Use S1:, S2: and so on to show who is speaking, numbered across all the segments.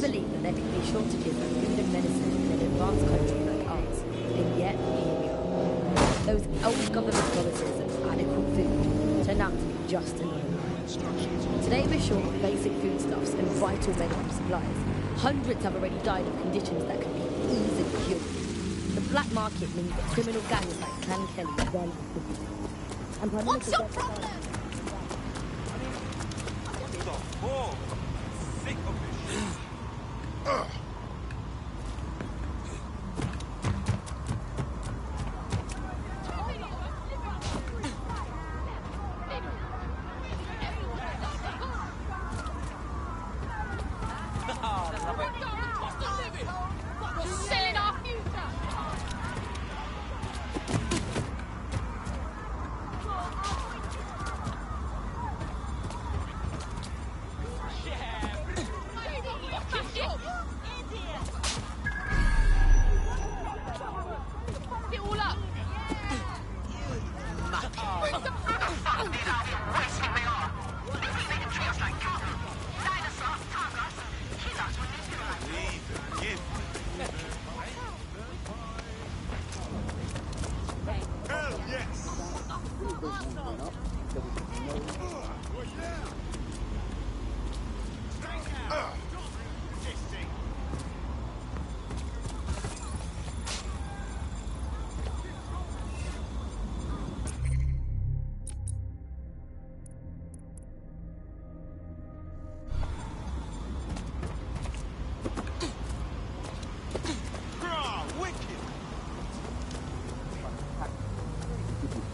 S1: believed that there could be shortages of food and medicine in an advanced country like ours, and yet here we are. Those old government promises of adequate food turned out to be just another lie. Today we're short of basic foodstuffs and vital medical supplies. Hundreds have already died of conditions that could be easily cured. The black market means that criminal gangs like Clan Kelly run.
S2: What's your problem?
S3: Sick of this shit.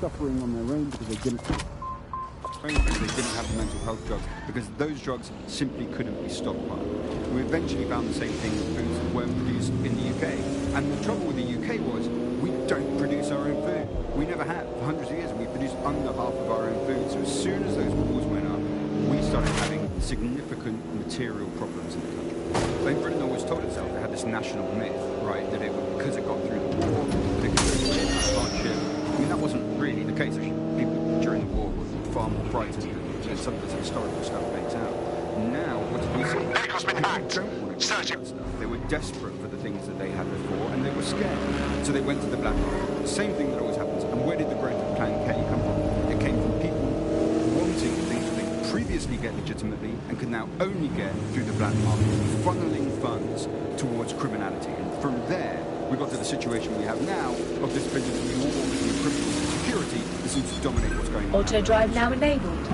S4: Suffering on their own because they didn't have the mental health drugs, because those drugs simply couldn't be stockpiled. We eventually found the same thing with foods that weren't produced in the UK. And the trouble with the UK was we don't produce our own food. We never had. For hundreds of years, we produced under half of our own food. So as soon as those wars went up, we started having significant material problems in the country. So Britain always told itself it had this national myth, right, that it because it got through the war, that it could really hardship. I mean, that wasn't really the case. Actually, people during the war were far more frightened than some of this historical stuff makes out. Now, what did we see?
S5: Vehicle's been hacked.
S4: Searching. They were desperate for the things that they had before, and they were scared. So they went to the black market. The same thing that always happens. And where did the growth of Clan Kelly come from? It came from people wanting things that they could previously get legitimately and could now only get through the black market, funneling funds towards criminality. And from there, we got to the situation we have now of this vigilante war between criminals and security that seems to dominate what's going on.
S6: Auto drive now enabled.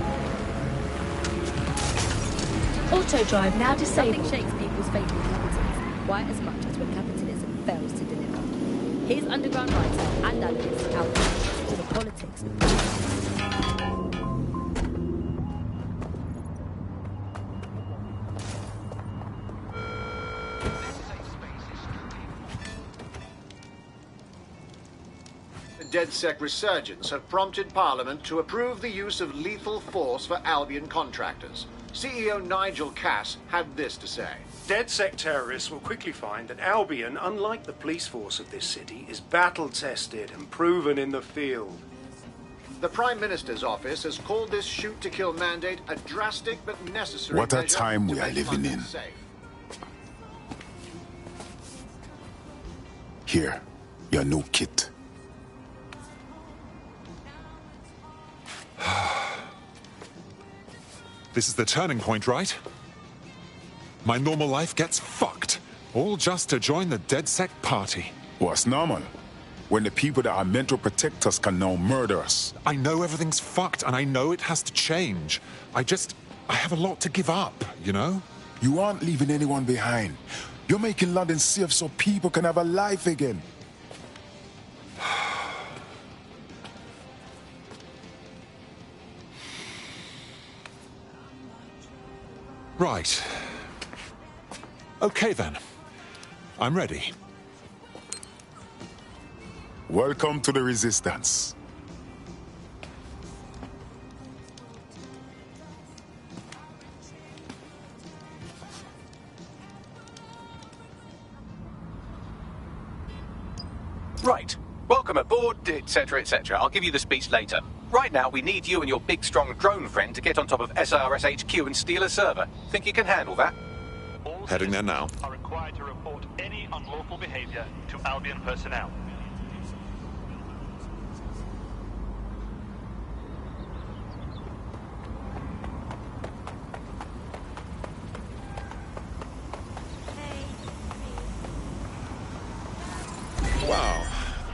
S6: Auto drive now disabled.
S1: Nothing shakes people's faith in capitalism quite as much as when capitalism fails to deliver. Here's underground writer and analyst Albert for the politics of
S7: DedSec resurgence have prompted Parliament to approve the use of lethal force for Albion contractors. CEO Nigel Cass had this to say.
S8: DedSec terrorists will quickly find that Albion, unlike the police force of this city, is battle-tested and proven in the field.
S7: The Prime Minister's office has called this shoot-to-kill mandate a drastic but necessary
S5: What a
S7: measure
S5: time
S7: to
S5: we are
S7: make
S5: living
S7: London
S5: in.
S7: safe.
S5: Here, your new kit.
S9: This is the turning point, right? My normal life gets fucked, all just to join the DedSec party.
S5: What's normal? When the people that are meant to protect us can now murder us.
S9: I know everything's fucked, and I know it has to change. I have a lot to give up, you know?
S5: You aren't leaving anyone behind. You're making London safe so people can have a life again.
S9: Right. Okay, then. I'm ready.
S5: Welcome to the Resistance.
S10: Right. Welcome aboard, etc., etc. I'll give you the speech later. Right now, we need you and your big, strong drone friend to get on top of SRS HQ and steal a server. Think you can handle that?
S11: All
S9: Heading there now.
S11: Are required to report any unlawful behavior to Albion personnel.
S9: Wow.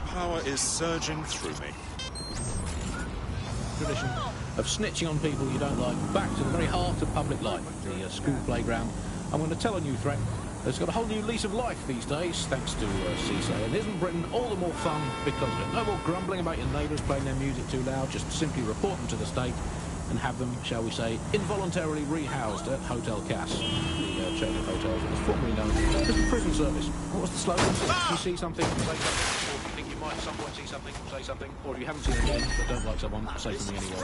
S9: Power is surging through me.
S12: Tradition of snitching on people you don't like back to the very heart of public life, the school playground. I'm going to tell a new threat that's got a whole new lease of life these days, thanks to CISA. And isn't Britain all the more fun because of it? No more grumbling about your neighbours playing their music too loud. Just simply report them to the state and have them, shall we say, involuntarily rehoused at Hotel Cass, the chain of hotels that was formerly known as the prison service. What was the slogan? If you see something, say something. Or if you think you might at some point see something, say something. Or if you haven't seen it yet but don't like someone, say something anyway.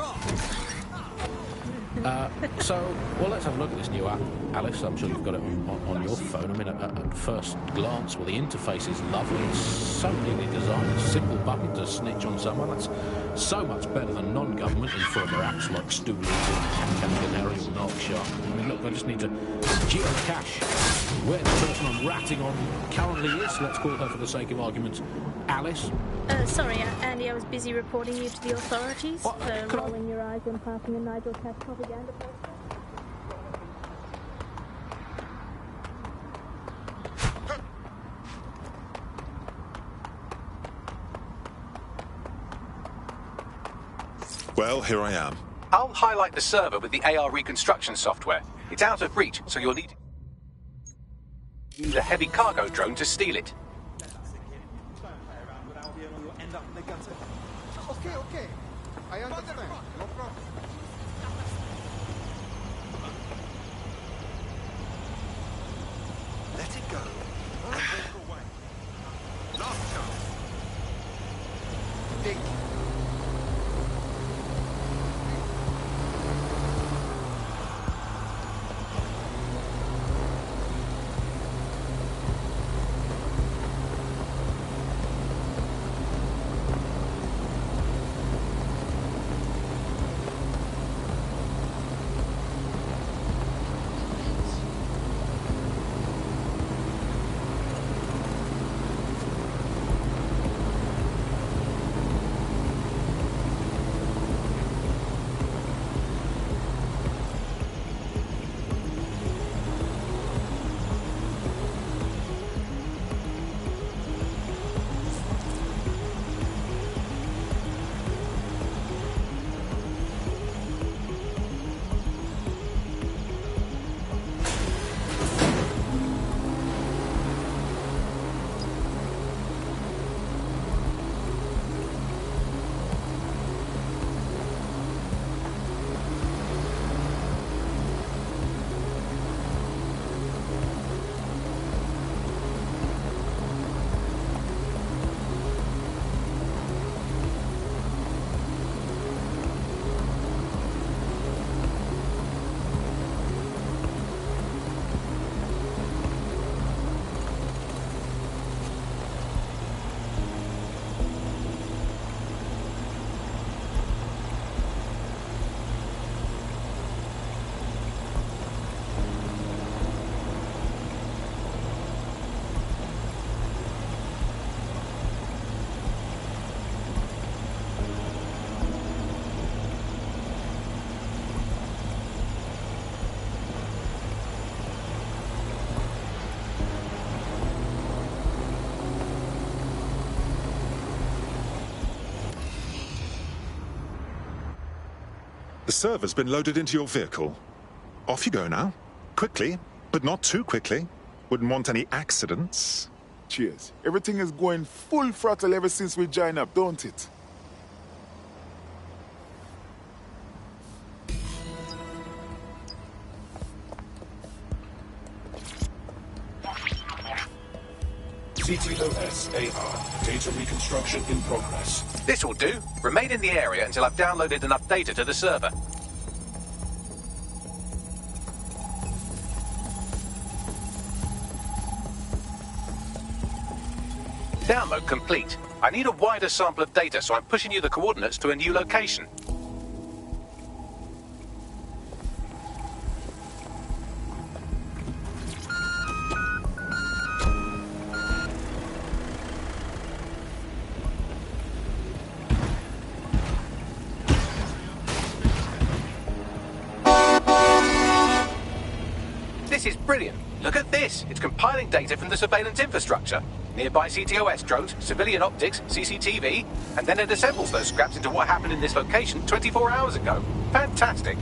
S12: Well, let's have a look at this new app. Alice, I'm sure you've got it on your phone. I mean, at first glance, well, the interface is lovely. It's so neatly designed. It's a simple button to snitch on someone. That's so much better than non-government informer apps like Stoolies and Canary or Narkshark. I mean, look, I just need to geocache where the person I'm ratting on currently is. Let's call her, for the sake of argument, Alice.
S13: Sorry, Andy, I was busy reporting you to the authorities
S12: What?
S13: for rolling your eyes when passing a Nigel Cass propaganda poster.
S9: Well, here I am.
S10: I'll highlight the server with the AR reconstruction software. It's out of reach, so you'll need a heavy cargo drone to steal it.
S3: Okay. I understand. No problem. Let it go. Walk away. Last chance. Dig.
S9: The server's been loaded into your vehicle. Off you go now. Quickly, but not too quickly. Wouldn't want any accidents.
S5: Cheers. Everything is going full throttle ever since we joined up, don't it?
S14: CTOS-AR. Data reconstruction in progress.
S10: This will do. Remain in the area until I've downloaded enough data to the server. Download complete. I need a wider sample of data, so I'm pushing you the coordinates to a new location. this. It's compiling data from the surveillance infrastructure. Nearby CTOS drones, civilian optics, CCTV, and then it assembles those scraps into what happened in this location 24 hours ago. Fantastic.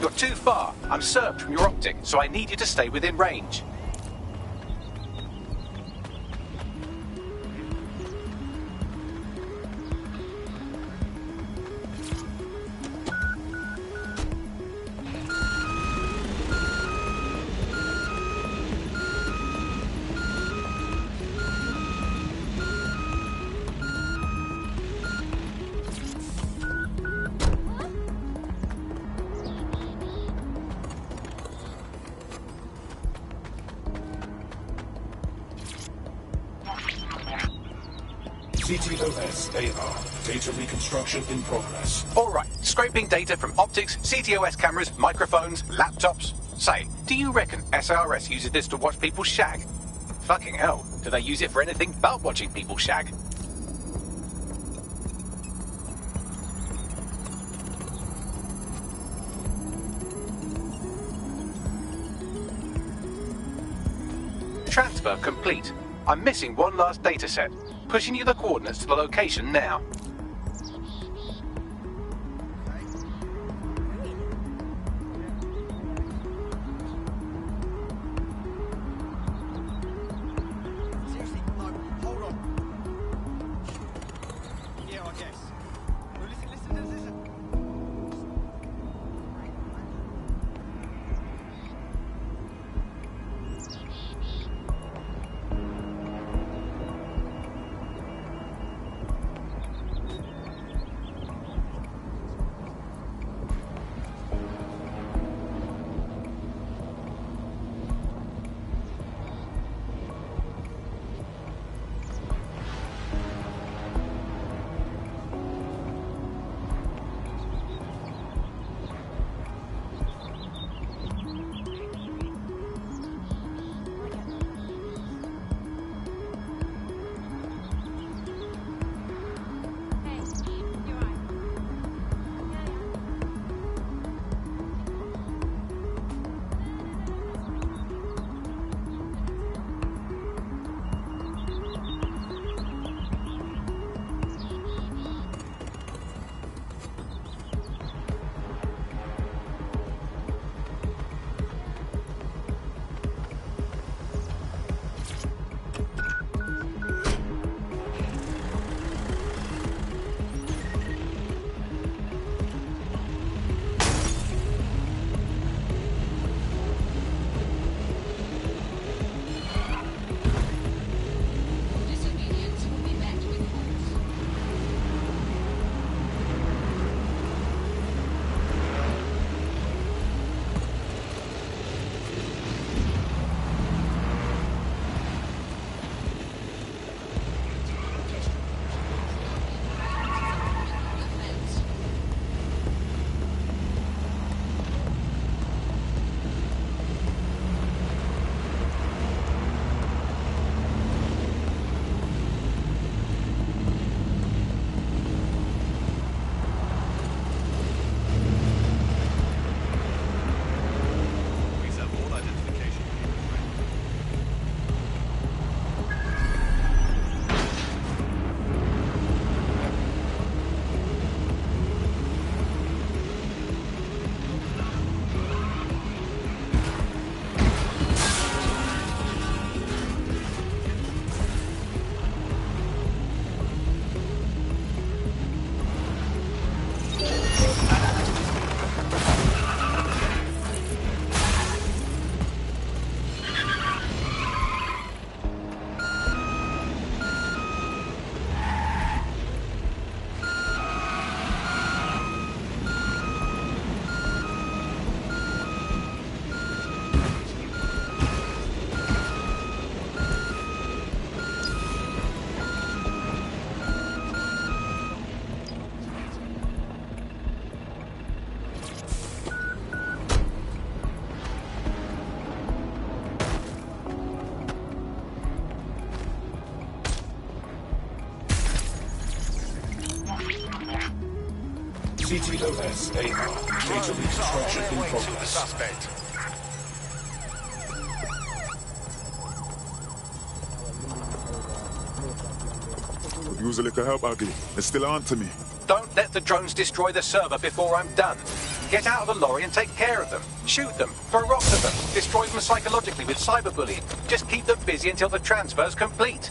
S10: You're too far. I'm served from your optic, so I need you to stay within range.
S14: CTOS AR. Data reconstruction in progress.
S10: All right, scraping data from optics, CTOS cameras, microphones, laptops. Say, do you reckon SRS uses this to watch people shag? Fucking hell, do they use it for anything but watching people shag? Transfer complete. I'm missing one last data set. Pushing you the coordinates to the location now.
S3: Seriously, no, hold on. Yeah, I guess. No, listen.
S14: CTOS AR. Data reconstruction in progress.
S3: Suspect.
S5: Could use a little help, Ugly. It's still on to me.
S10: Don't let the drones destroy the server before I'm done. Get out of the lorry and take care of them. Shoot them, throw rocks at them, destroy them psychologically with cyberbullying. Just keep them busy until the transfer's complete.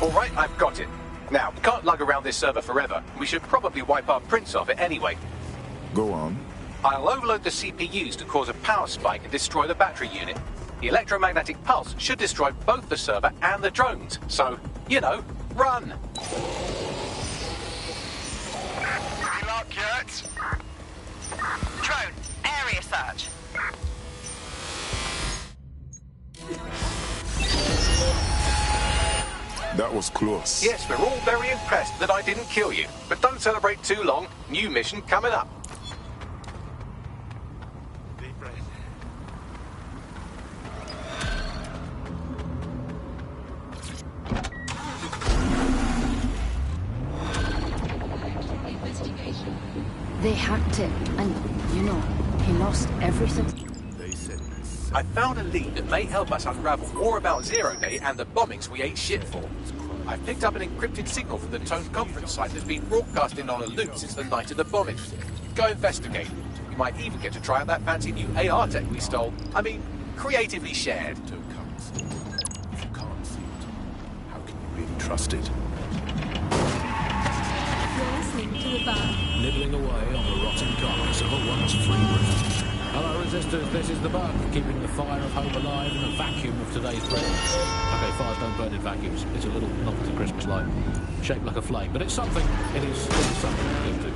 S10: All right, I've got it. Now, we can't lug around this server forever. We should probably wipe our prints off it anyway.
S5: Go on.
S10: I'll overload the CPUs to cause a power spike and destroy the battery unit. The electromagnetic pulse should destroy both the server and the drones. So, you know, run!
S3: Any luck yet?
S15: Drone, area search.
S5: That was close.
S10: Yes, we're all very impressed that I didn't kill you. But don't celebrate too long. New mission coming up.
S3: Deep breath.
S1: They hacked it, and, you know, he lost everything.
S3: They said
S10: I found a lead that may help us unravel more about Zero Day and the bombings we ate shit for. I've picked up an encrypted signal from the Tone conference site that's been broadcasting on a loop since the night of the bombing. Go investigate. You might even get to try out that fancy new AR tech we stole. I mean, creatively shared.
S14: If you can't see it, how can you really trust it?
S6: You're listening to the bar.
S12: Nibbling away on the rotten carcass of a once free Britain. Hello, resistors, this is the Bug, keeping the fire of hope alive in the vacuum of today's present. Okay, fires don't burn in vacuums. It's a little novelty Christmas light, shaped like a flame, but it's something. It is something to live to.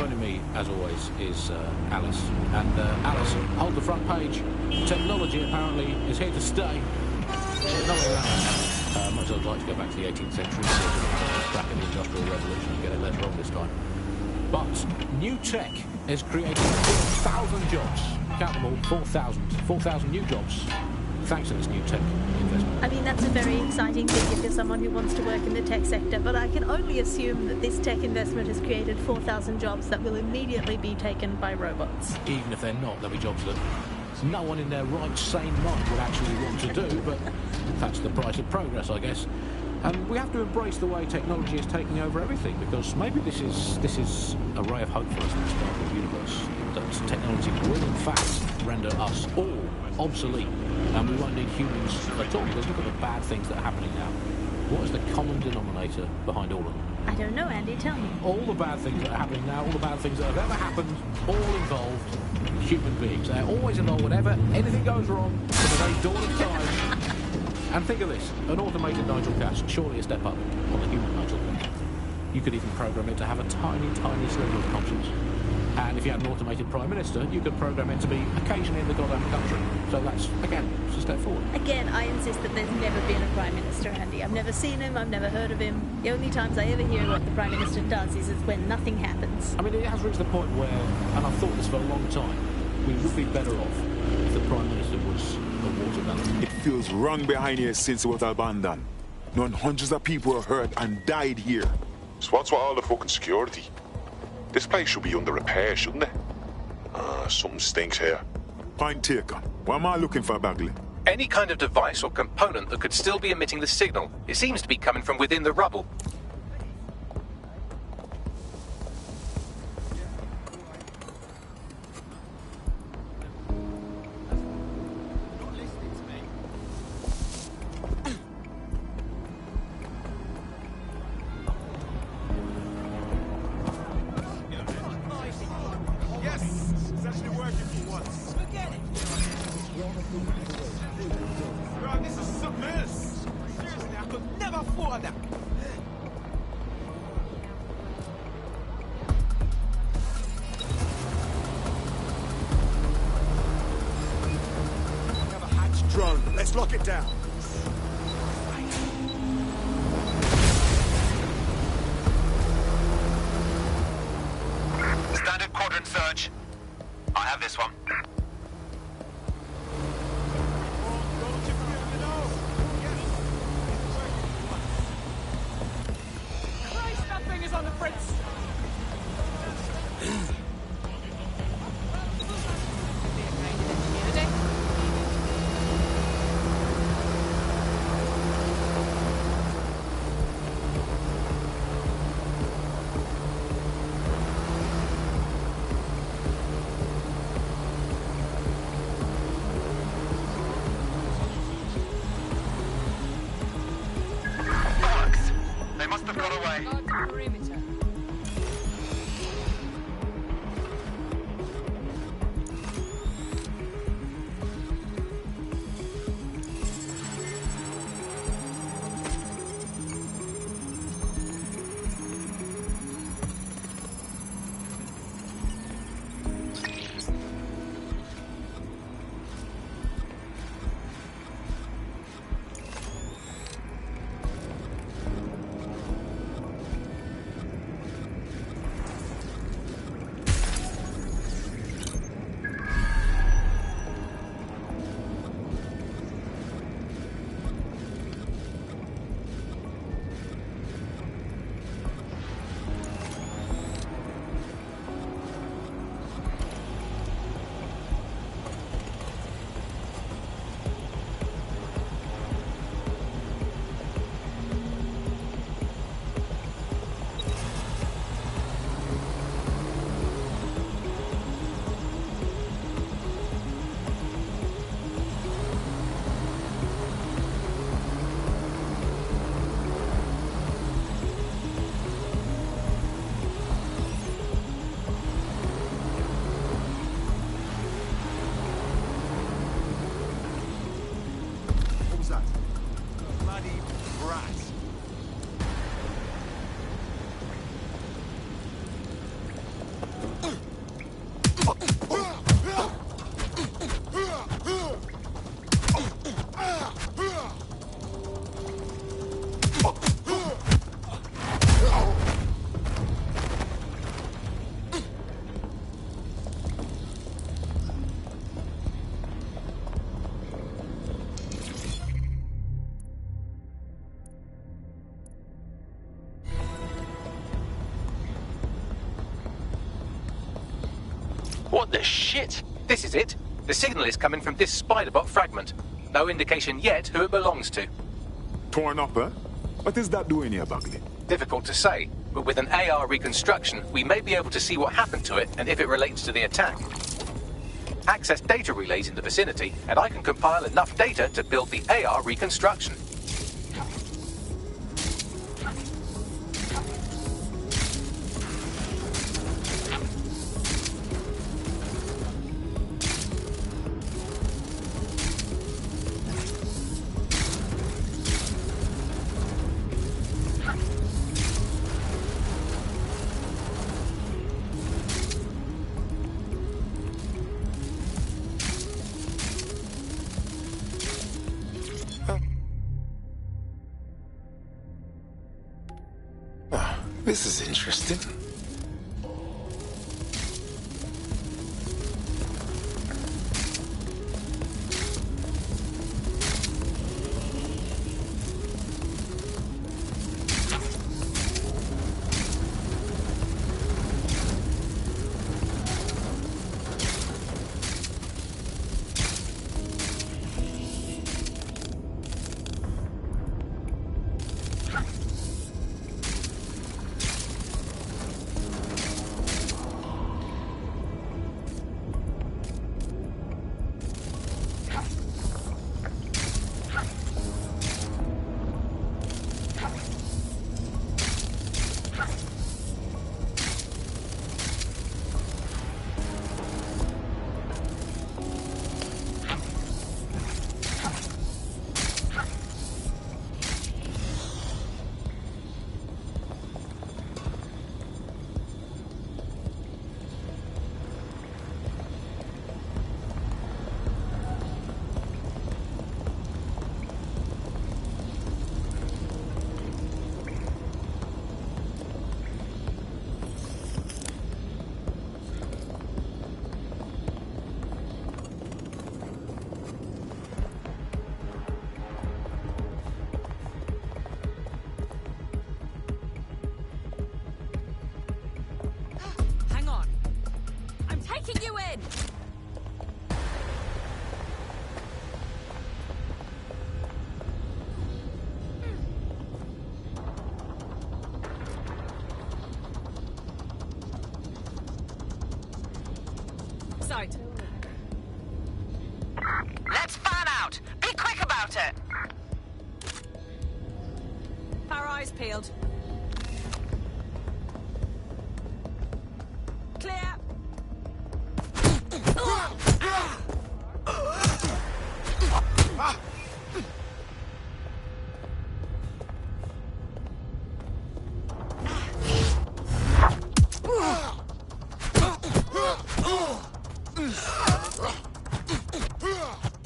S12: Joining me, as always, is Alice. And Alice, hold the front page. Technology apparently is here to stay. There's no way around that. Much as I'd like to go back to the 18th century, back in the Industrial Revolution and get it less wrong this time. But new tech has created 4,000 jobs. Count them all, 4,000. 4,000 new jobs, thanks to this new tech investment.
S13: I mean, that's a very exciting thing if you're someone who wants to work in the tech sector, but I can only assume that this tech investment has created 4,000 jobs that will immediately be taken by robots.
S12: Even if they're not, there'll be jobs that no one in their right, sane mind would actually want to do, but that's the price of progress, I guess. And we have to embrace the way technology is taking over everything, because maybe this is a ray of hope for us in this dark universe. That technology will, in fact, render us all obsolete, and we won't need humans at all. Because look at the bad things that are happening now. What is the common denominator behind all of them?
S13: I don't know, Andy, tell me.
S12: All the bad things that are happening now, all the bad things that have ever happened, all involved human beings. They're always involved whenever anything goes wrong from the very dawn of time. And think of this, an automated Nigel Cass, surely a step up on the human Nigel Cass. You could even program it to have a tiny, tiny sliver of conscience. And if you had an automated Prime Minister, you could program it to be occasionally in the goddamn country. So that's, again, it's a step forward.
S13: Again, I insist that there's never been a Prime Minister, Andy. I've never seen him, I've never heard of him. The only times I ever hear what the Prime Minister does is when nothing happens.
S12: I mean, it has reached the point where, and I've thought this for a long time, we would be better off if the Prime Minister was a watermelon.
S5: It feels wrong behind here since it was abandoned. Knowing hundreds of people were hurt and died here.
S9: So what's with all the fucking security? This place should be under repair, shouldn't it? Something stinks here.
S5: Point taken. What am I looking for, Bagley?
S10: Any kind of device or component that could still be emitting the signal. It seems to be coming from within the rubble.
S3: Drone, let's lock it down.
S10: Standard quadrant search. I have this one.
S3: Christ, that thing is on the fritz!
S10: They must have got away. What the shit? This is it. The signal is coming from this Spiderbot fragment. No indication yet who it belongs to.
S14: Torn up, eh? What is that doing here, Buckley?
S10: Difficult to say, but with an AR reconstruction, we may be able to see what happened to it and if it relates to the attack. Access data relays in the vicinity, and I can compile enough data to build the AR reconstruction.
S14: This is interesting.
S6: sight.
S15: Let's fan out. Be quick about it.
S6: Our eyes peeled. Clear.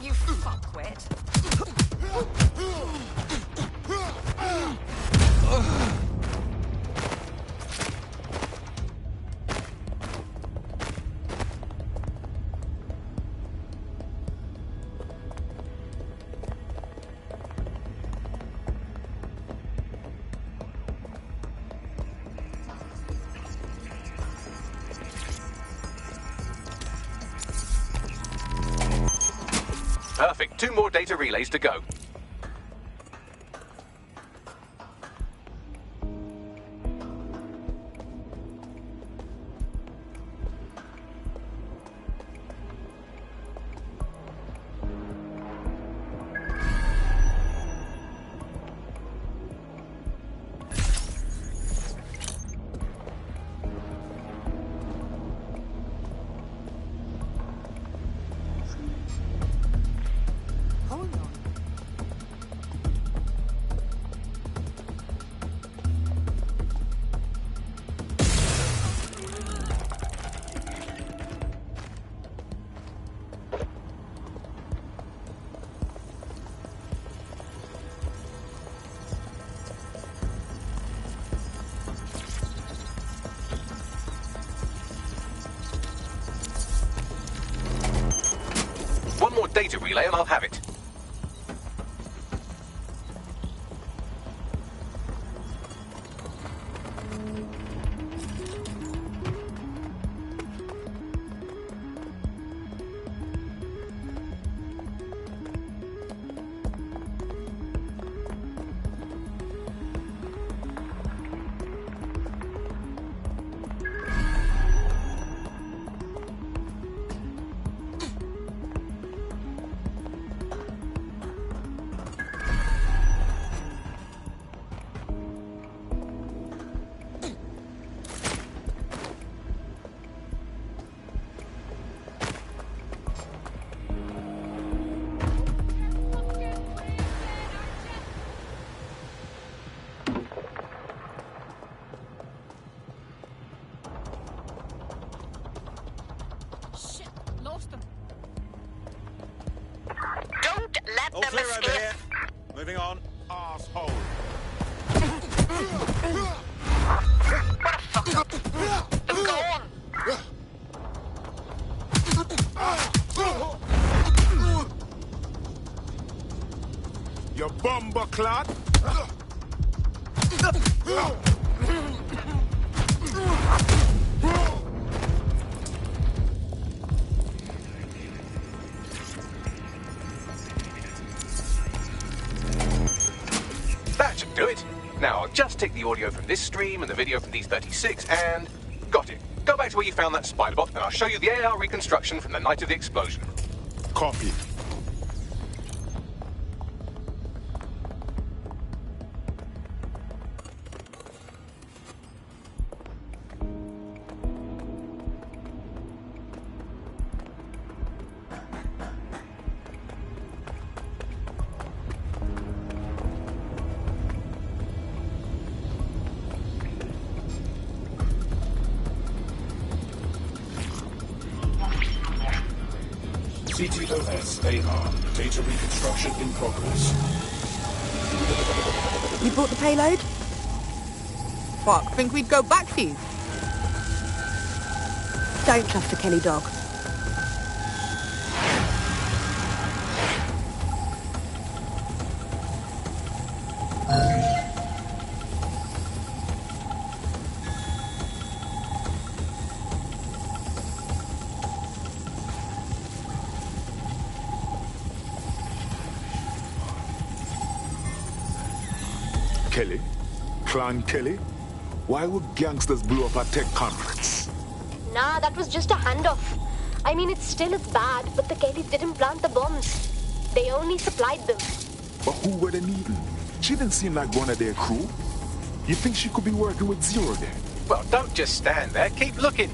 S15: You fuckwit.
S10: Perfect. 2 more data relays to go. One more data relay and I'll have it.
S15: Don't let them escape.
S14: Moving on, asshole.
S15: What a fuck up. I'm gone.
S5: You bumper clot!
S10: That should do it. Now, I'll just take the audio from this stream and the video from these 36 and... Got it. Go back to where you found that spider bot and I'll show you the AR reconstruction from the night of the explosion.
S5: Copy.
S14: CTOS AR. Data reconstruction in progress.
S16: You brought the payload?
S17: Fuck, think we'd go back for you?
S16: Don't trust the Kelly dog.
S5: Kelly? Clan Kelly? Why would gangsters blow up a tech conference?
S18: Nah, that was just a handoff. I mean, it's still as bad, but the Kellys didn't plant the bombs. They only supplied them.
S5: But who were they needing? She didn't seem like one of their crew. You think she could be working with Zero then?
S10: Well, don't just stand there. Keep looking.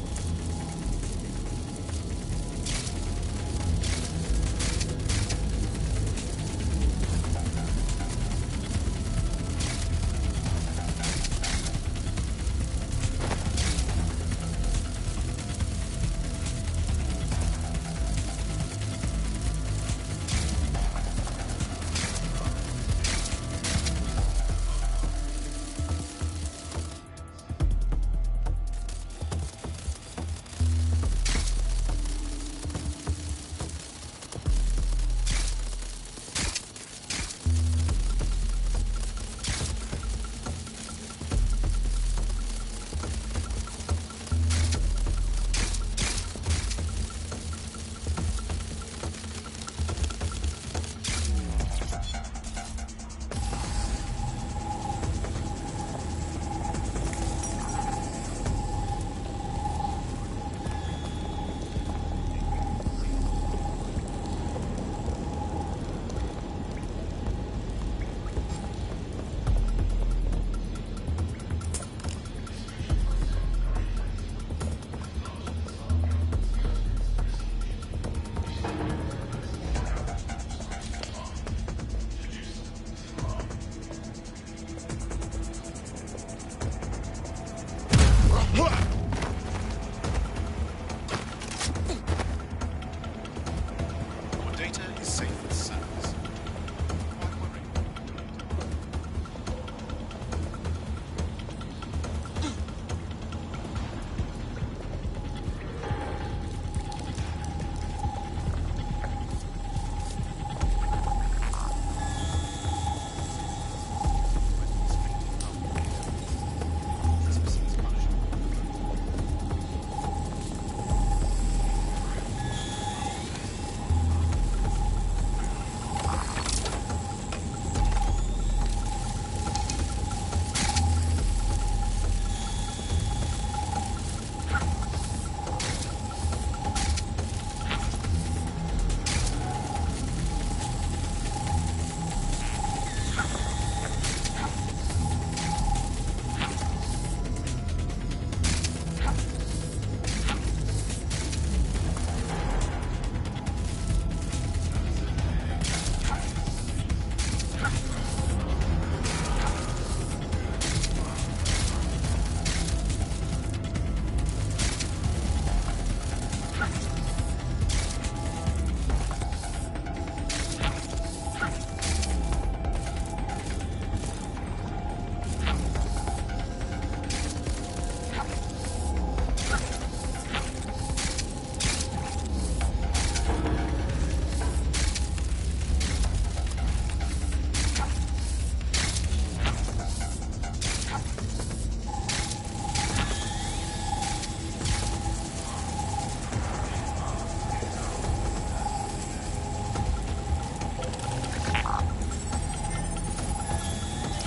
S14: Your data is safe with SARS.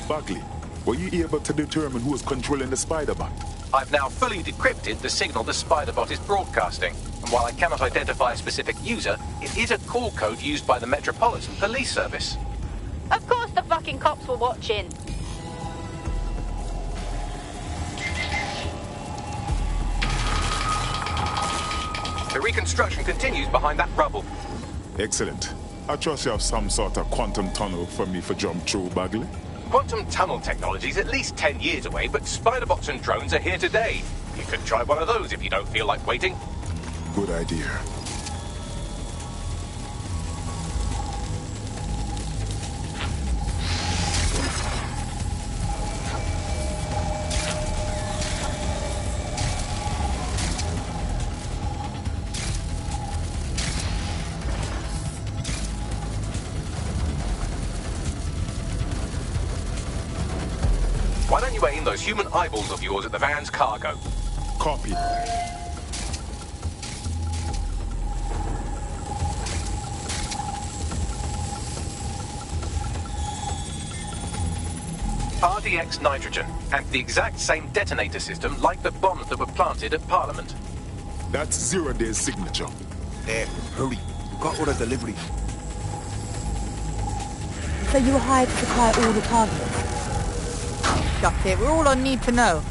S5: Buckley, were you able to determine who was controlling the Spider-Bot?
S10: I've now fully decrypted the signal the Spider-Bot is broadcasting. And while I cannot identify a specific user, it is a call code used by the Metropolitan Police Service.
S18: Of course the fucking cops were watching.
S10: The reconstruction continues behind that rubble.
S5: Excellent. I trust you have some sort of quantum tunnel for me for jump through, Bagley.
S10: Quantum tunnel technology is at least 10 years away, but Spider-Bots and drones are here today. You could try one of those if you don't feel like waiting.
S5: Good idea.
S10: Why don't you aim those human eyeballs of yours at the van's cargo?
S5: Copy.
S10: RDX nitrogen, and the exact same detonator system like the bombs that were planted at Parliament.
S5: That's Zero Day's signature.
S14: There, hurry. We've got other deliveries.
S16: So you were hired to supply all the targets?
S17: That's it. We're all I need to know.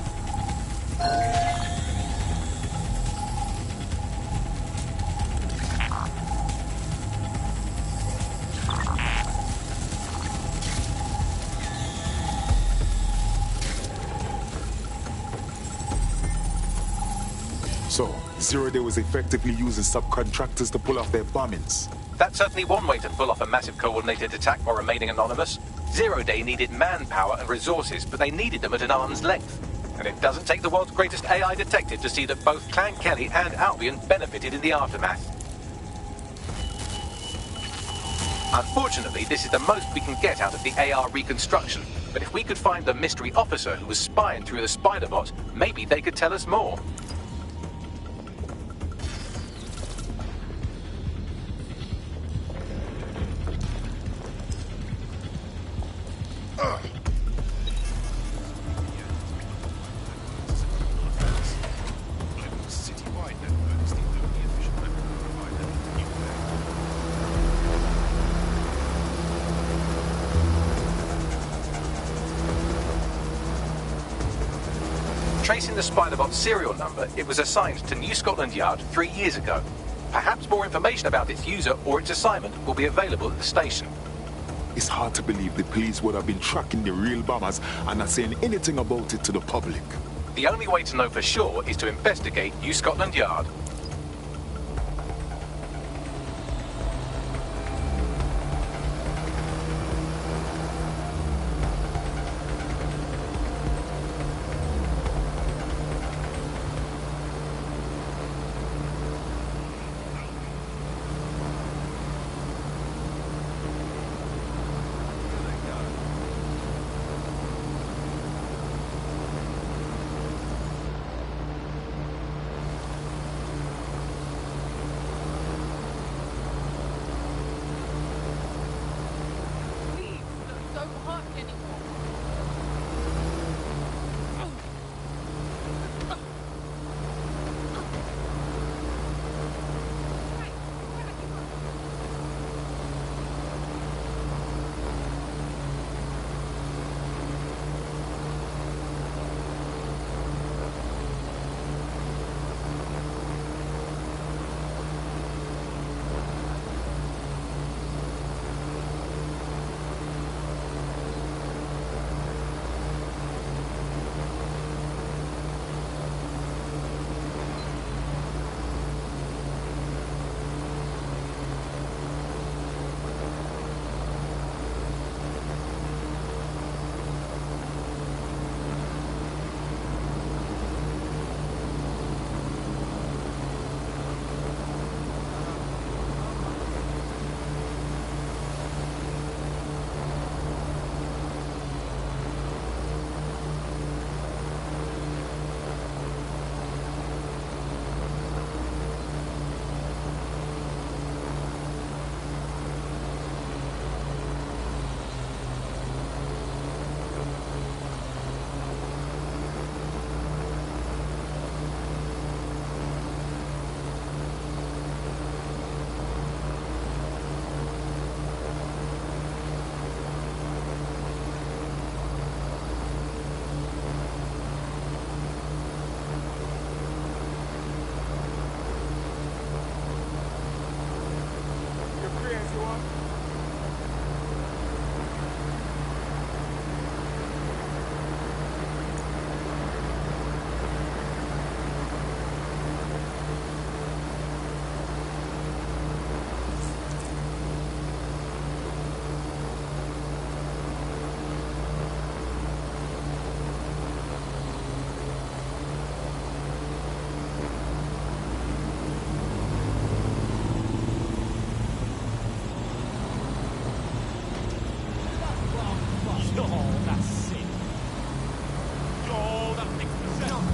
S5: So, Zero Day was effectively using subcontractors to pull off their bombings.
S10: That's certainly one way to pull off a massive coordinated attack while remaining anonymous. Zero Day needed manpower and resources, but they needed them at an arm's length. And it doesn't take the world's greatest AI detective to see that both Clan Kelly and Albion benefited in the aftermath. Unfortunately, this is the most we can get out of the AR reconstruction. But if we could find the mystery officer who was spying through the spider bot, maybe they could tell us more. Tracing the Spiderbot's serial number, it was assigned to New Scotland Yard 3 years ago. Perhaps more information about its user or its assignment will be available at the station.
S5: It's hard to believe the police would have been tracking the real bombers and not saying anything about it to the public.
S10: The only way to know for sure is to investigate New Scotland Yard.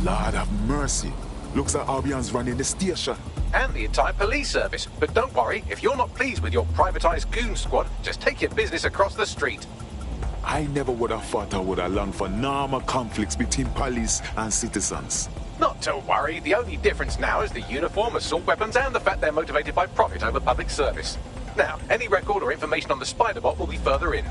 S5: Lord have mercy. Looks like Albion's running the station.
S10: And the entire police service. But don't worry, if you're not pleased with your privatized goon squad, just take your business across the street.
S5: I never would have thought I would have longed for normal conflicts between police and citizens.
S10: Not to worry, the only difference now is the uniform, assault weapons, and the fact they're motivated by profit over public service. Now, any record or information on the Spider-Bot will be further in.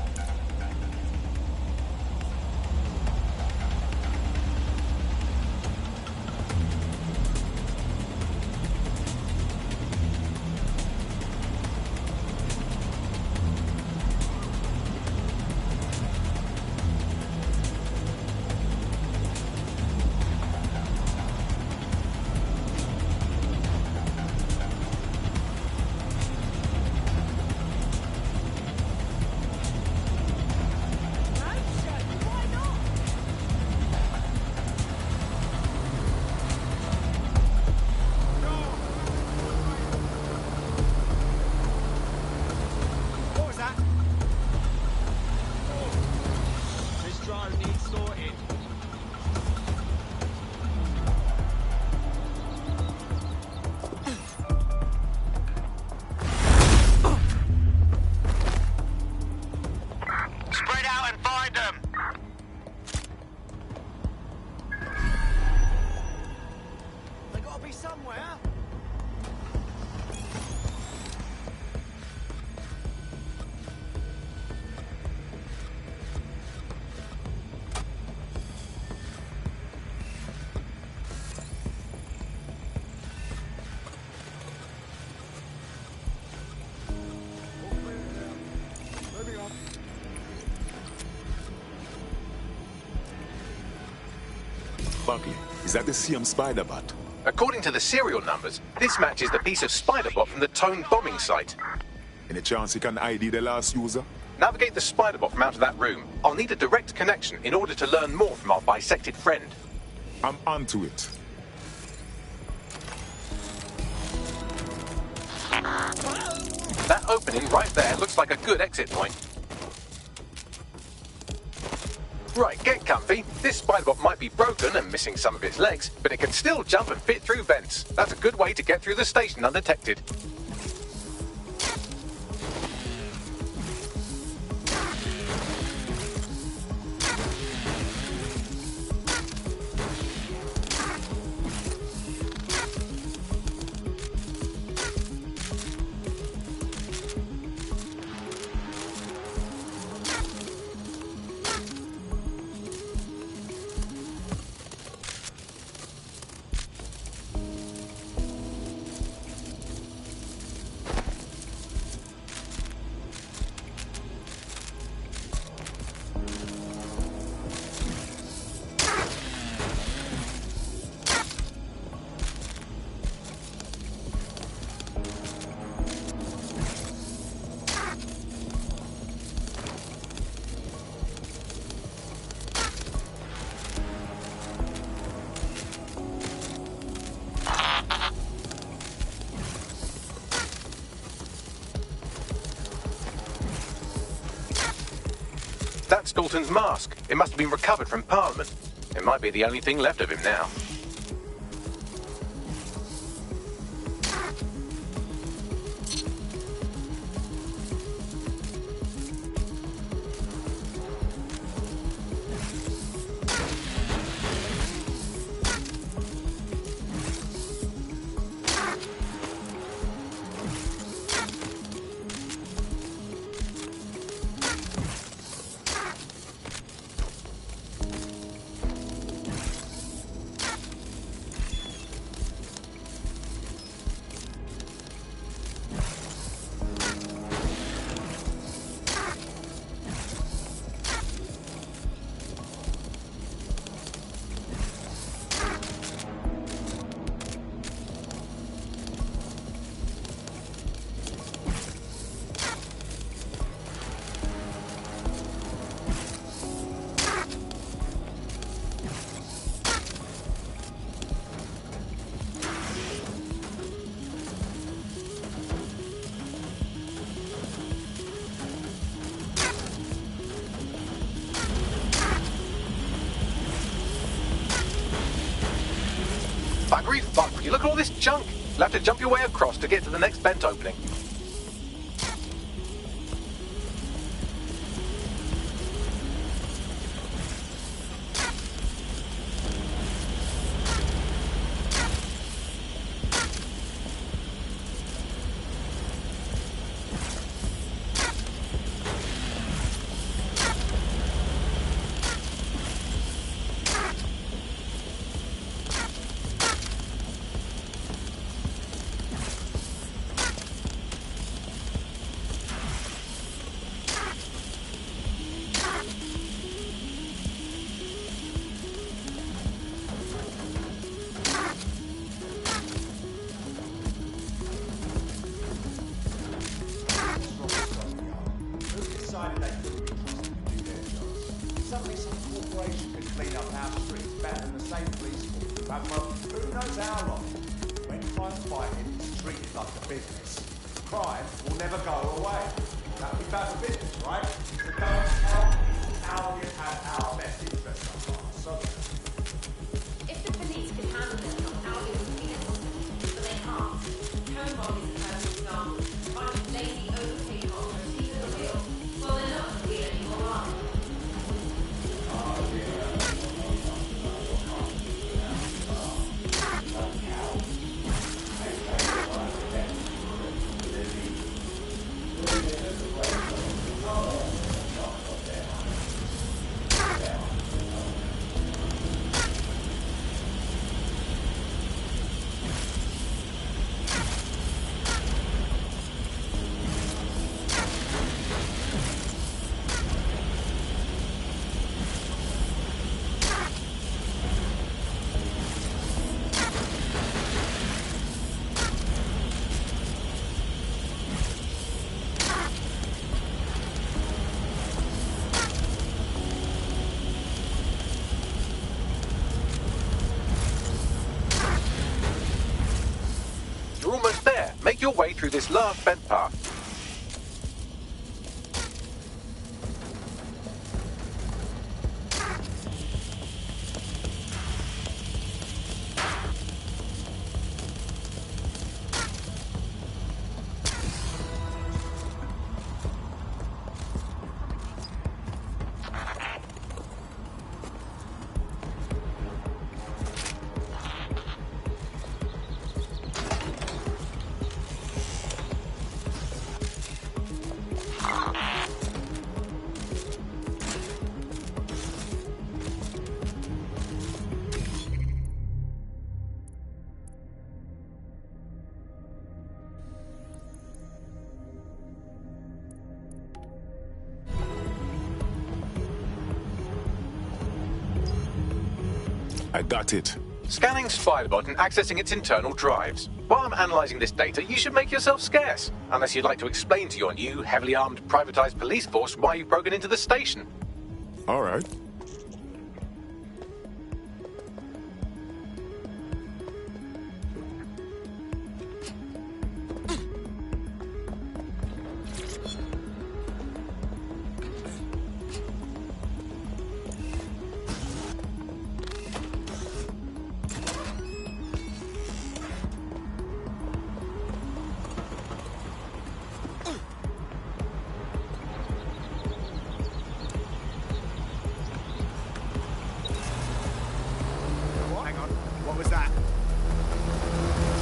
S5: Buckley, is that the same Spider-Bot?
S10: According to the serial numbers, this matches the piece of Spider-Bot from the Tone bombing site.
S5: Any chance you can ID the last user?
S10: Navigate the Spider-Bot from out of that room. I'll need a direct connection in order to learn more from our bisected friend.
S5: I'm onto it.
S10: That opening right there looks like a good exit point. Right, get comfy. This Spider-Bot might be broken and missing some of its legs, but it can still jump and fit through vents. That's a good way to get through the station undetected. That's Dalton's mask. It must have been recovered from Parliament. It might be the only thing left of him now. Buggery fuck, you look at all this junk. You'll have to jump your way across to get to the next vent opening.
S19: But who knows how long? When crime fighting is treated like a business, crime will never go away. That would be bad for business, right? So don't tell me Albion had our best interests at heart. So
S20: If the police could handle this from Albion would be innocent, but they can't. Turnbull is a perfect example. Finding lazy, overpaid culture sees the wheel. Well, they're not the wheel anymore, are they?
S10: You're almost there. Make your way through this last bent path.
S5: I got it.
S10: Scanning Spiderbot and accessing its internal drives. While I'm analysing this data, you should make yourself scarce. Unless you'd like to explain to your new, heavily armed, privatised police force why you've broken into the station.
S5: All right.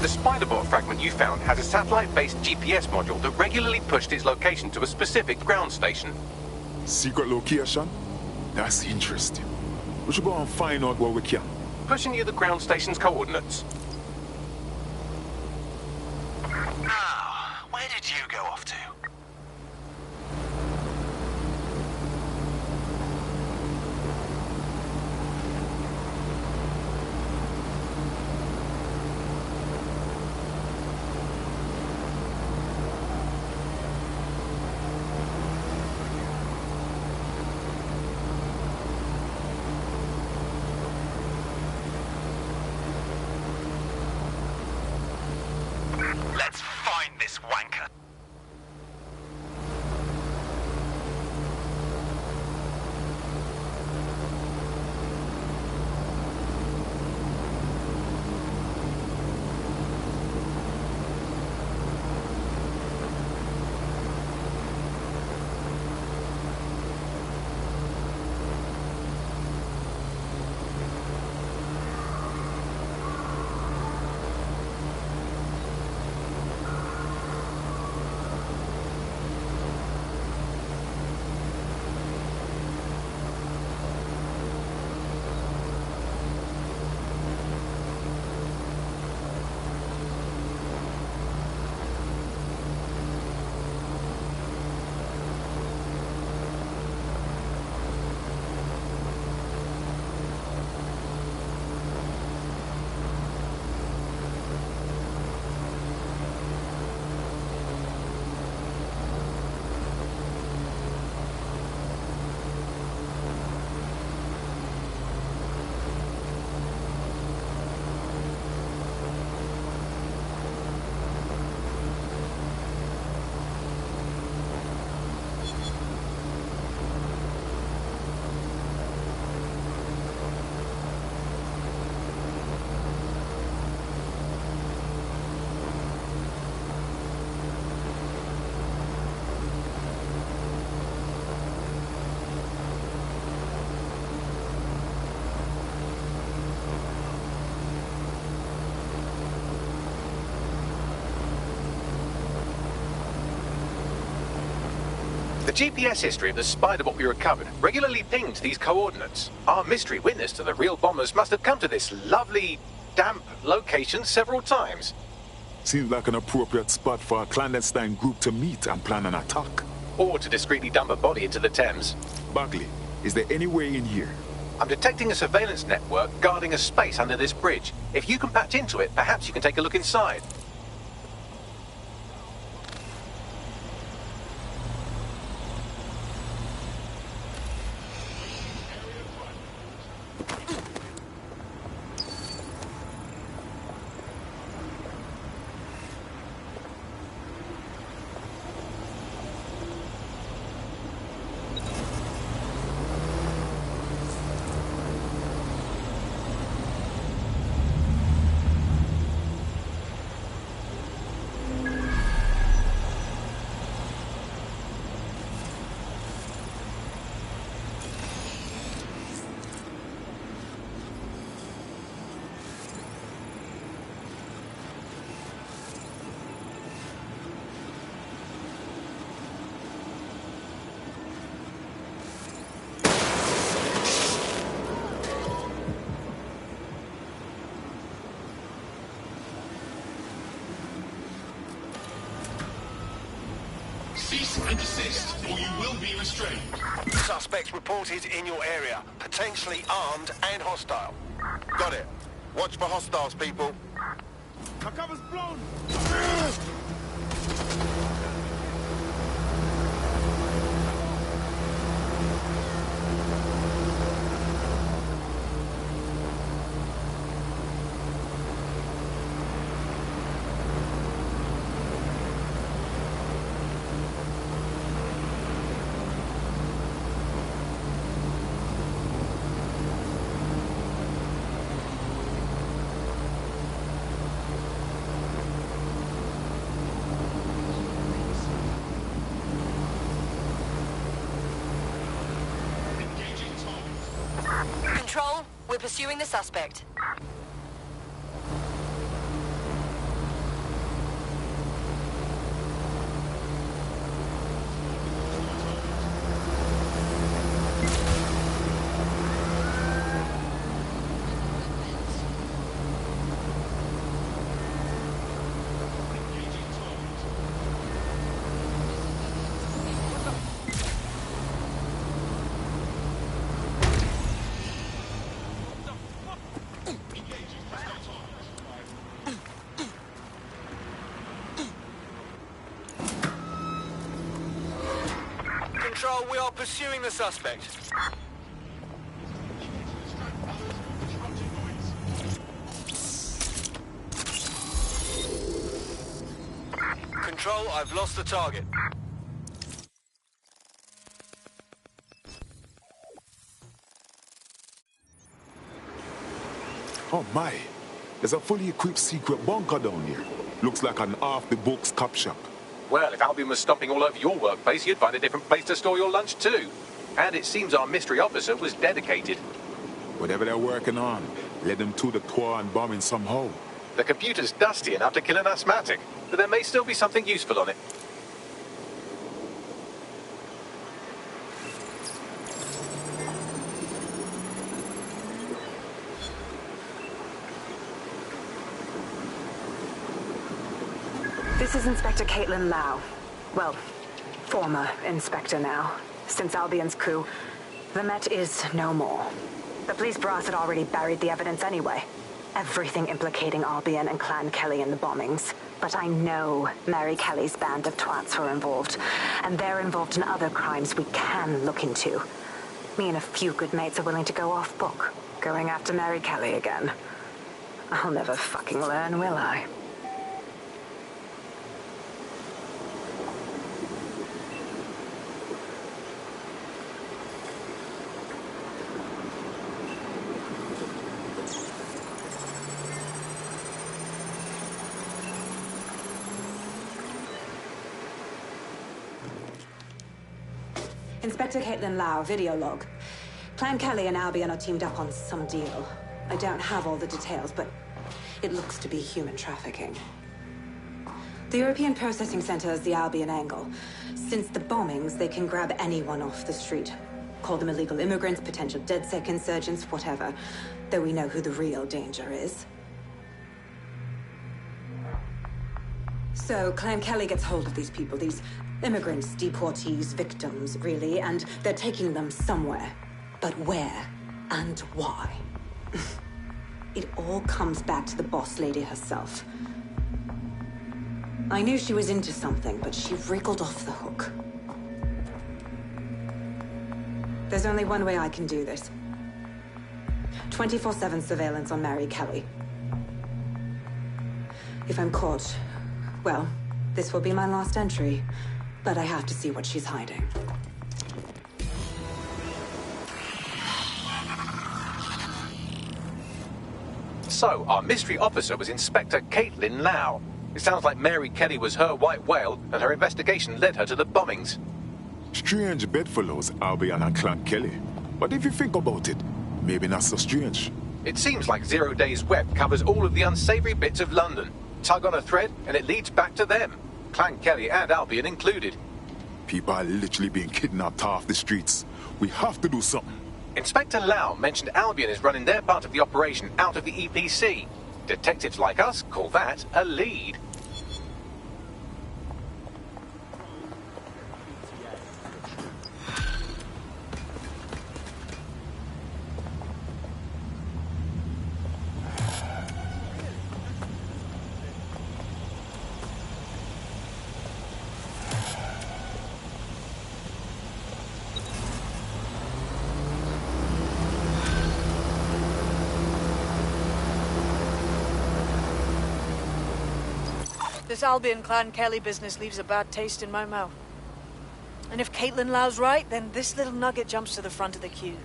S10: The Spiderbot fragment you found has a satellite-based GPS module that regularly pushed its location to a specific ground station.
S5: Secret location? That's interesting. We should go and find out what we can.
S10: Pushing you the ground station's coordinates.
S15: Now, where did you go off to? Let's find this wanker.
S10: GPS history of the Spider-Bot we recovered regularly pinged these coordinates. Our mystery witness to the real bombers must have come to this lovely, damp location several times.
S5: Seems like an appropriate spot for a clandestine group to meet and plan an attack.
S10: Or to discreetly dump a body into the Thames.
S5: Bagley, is there any way in here?
S10: I'm detecting a surveillance network guarding a space under this bridge. If you can patch into it, perhaps you can take a look inside.
S3: Cease and desist, or you will be restrained.
S19: Suspects reported in your area, potentially armed and hostile. Got it. Watch for hostiles, people.
S3: My cover's blown!
S21: Control, we're pursuing the suspect.
S19: Control, we are pursuing the suspect. Control, I've lost the target.
S5: Oh my, there's a fully equipped secret bunker down here. Looks like an off-the-books cop shop.
S10: Well, if Albion was stomping all over your workplace, you'd find a different place to store your lunch too. And it seems our mystery officer was dedicated.
S5: Whatever they're working on, led them to the tour and bombing somehow.
S10: The computer's dusty enough to kill an asthmatic, but there may still be something useful on it.
S22: This is Inspector Caitlin Lau. Well, former Inspector now. Since Albion's coup, the Met is no more. The police brass had already buried the evidence anyway. Everything implicating Albion and Clan Kelly in the bombings. But I know Mary Kelly's band of twats were involved, and they're involved in other crimes we can look into. Me and a few good mates are willing to go off book, going after Mary Kelly again. I'll never fucking learn, will I? Inspector Caitlin Lau, video log. Clan Kelly and Albion are teamed up on some deal. I don't have all the details, but it looks to be human trafficking. The European Processing Center is the Albion angle. Since the bombings, they can grab anyone off the street. Call them illegal immigrants, potential DedSec insurgents, whatever. Though we know who the real danger is. So, Clan Kelly gets hold of these people, these immigrants, deportees, victims, really, and they're taking them somewhere. But where and why? It all comes back to the boss lady herself. I knew she was into something, but she wriggled off the hook. There's only one way I can do this. 24/7 surveillance on Mary Kelly. If I'm caught, well, this will be my last entry. But I have to see what she's hiding.
S10: So, our mystery officer was Inspector Caitlin Lau. It sounds like Mary Kelly was her white whale, and her investigation led her to the bombings.
S5: Strange bedfellows, Albion and Clan Kelly. But if you think about it, maybe not so strange.
S10: It seems like Zero Days Web covers all of the unsavory bits of London. Tug on a thread, and it leads back to them. Clan Kelly and Albion included.
S5: People are literally being kidnapped off the streets. We have to do something.
S10: Inspector Lau mentioned Albion is running their part of the operation out of the EPC. Detectives like us call that a lead.
S2: This Albion Clan Kelly business leaves a bad taste in my mouth. And if Caitlin Lau's right, then this little nugget jumps to the front of the queue.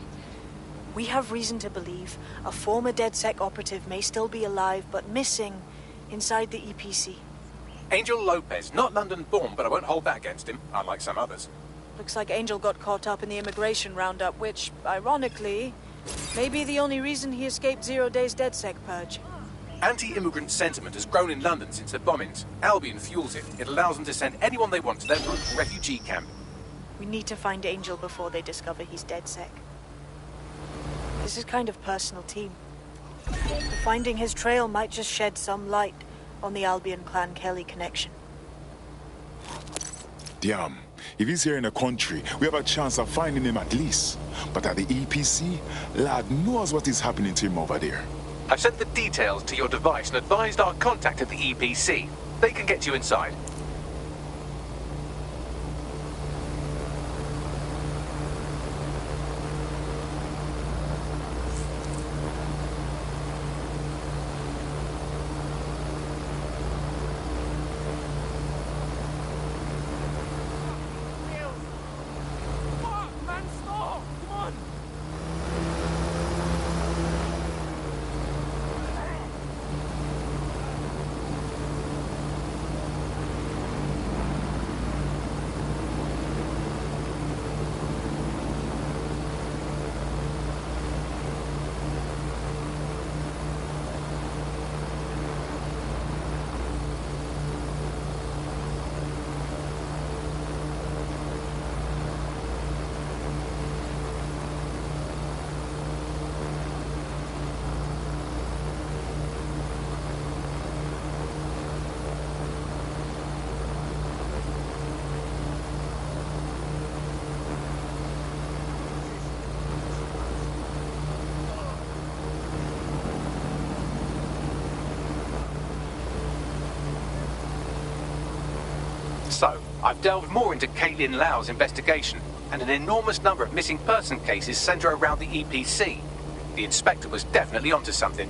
S2: We have reason to believe a former DedSec operative may still be alive, but missing inside the EPC.
S10: Angel Lopez, not London-born, but I won't hold that against him, unlike some others.
S2: Looks like Angel got caught up in the immigration roundup, which, ironically, may be the only reason he escaped 0 Days DedSec purge.
S10: Anti-immigrant sentiment has grown in London since the bombings. Albion fuels it. It allows them to send anyone they want to their brutal refugee camp.
S2: We need to find Angel before they discover he's DedSec. This is kind of personal team. Finding his trail might just shed some light on the Albion Clan Kelly connection.
S5: Damn. If he's here in the country, we have a chance of finding him at least. But at the EPC, lad knows what is happening to him over there.
S10: I've sent the details to your device and advised our contact at the EPC. They can get you inside. So, I've delved more into Caitlin Lau's investigation, and an enormous number of missing person cases centre around the EPC. The inspector was definitely onto something.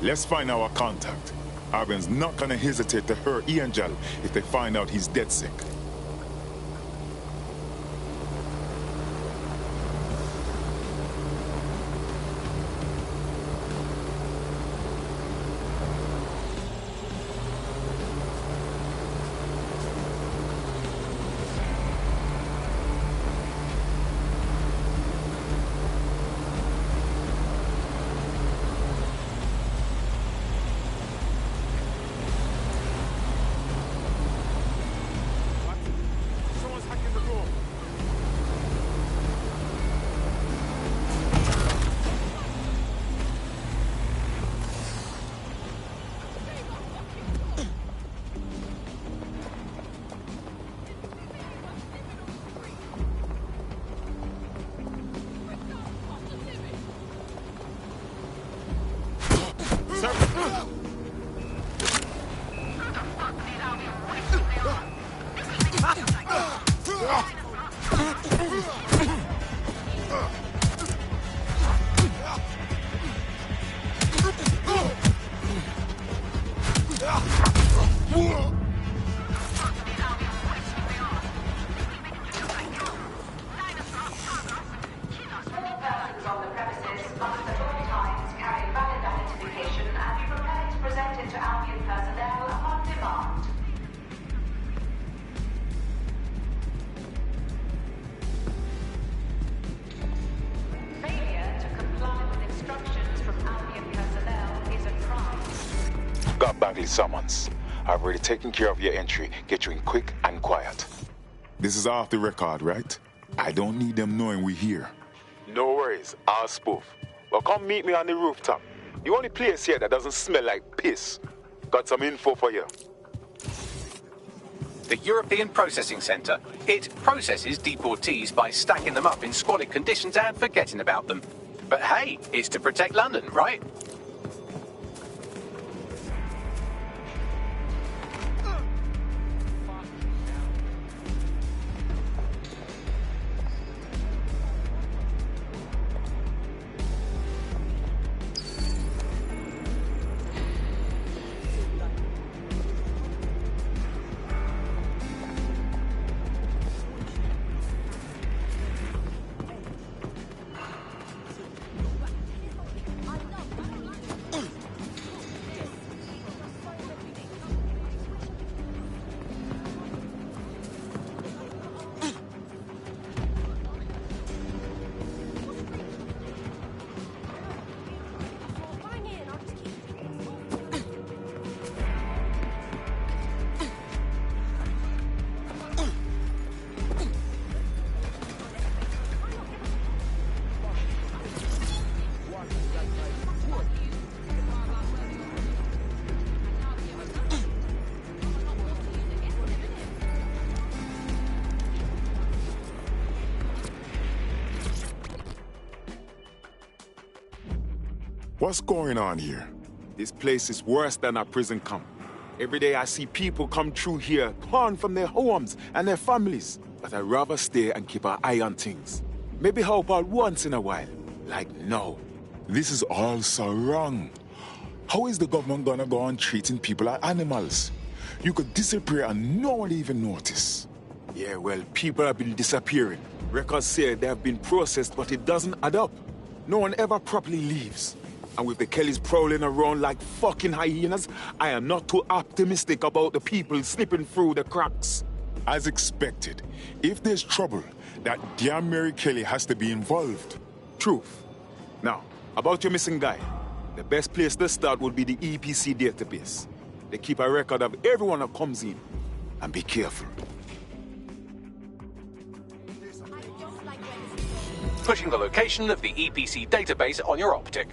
S5: Let's find our contact. Albion's not gonna hesitate to hurt Angel if they find out he's DedSec. Got Bagley summons. I've already taken care of your entry. Get you in quick and quiet. This is off the record, right? I don't need them knowing we're here. No worries, I'll spoof. Well, come meet me on the rooftop. The only place here that doesn't smell like piss. Got some info for you.
S10: The European Processing Centre. It processes deportees by stacking them up in squalid conditions and forgetting about them. But hey, it's to protect London, right?
S5: What's going on here? This place is worse than a prison camp. Every day I see people come through here, torn from their homes and their families. But I'd rather stay and keep an eye on things. Maybe help out once in a while. Like now. This is all so wrong. How is the government gonna go on treating people like animals? You could disappear and no one even notice. Yeah, well, people have been disappearing. Records say they have been processed, but it doesn't add up. No one ever properly leaves. And with the Kellys prowling around like fucking hyenas, I am not too optimistic about the people slipping through the cracks. As expected, if there's trouble, that damn Mary Kelly has to be involved. Truth. Now, about your missing guy, the best place to start would be the EPC database. They keep a record of everyone that comes in. And be careful.
S10: Pushing the location of the EPC database on your optic.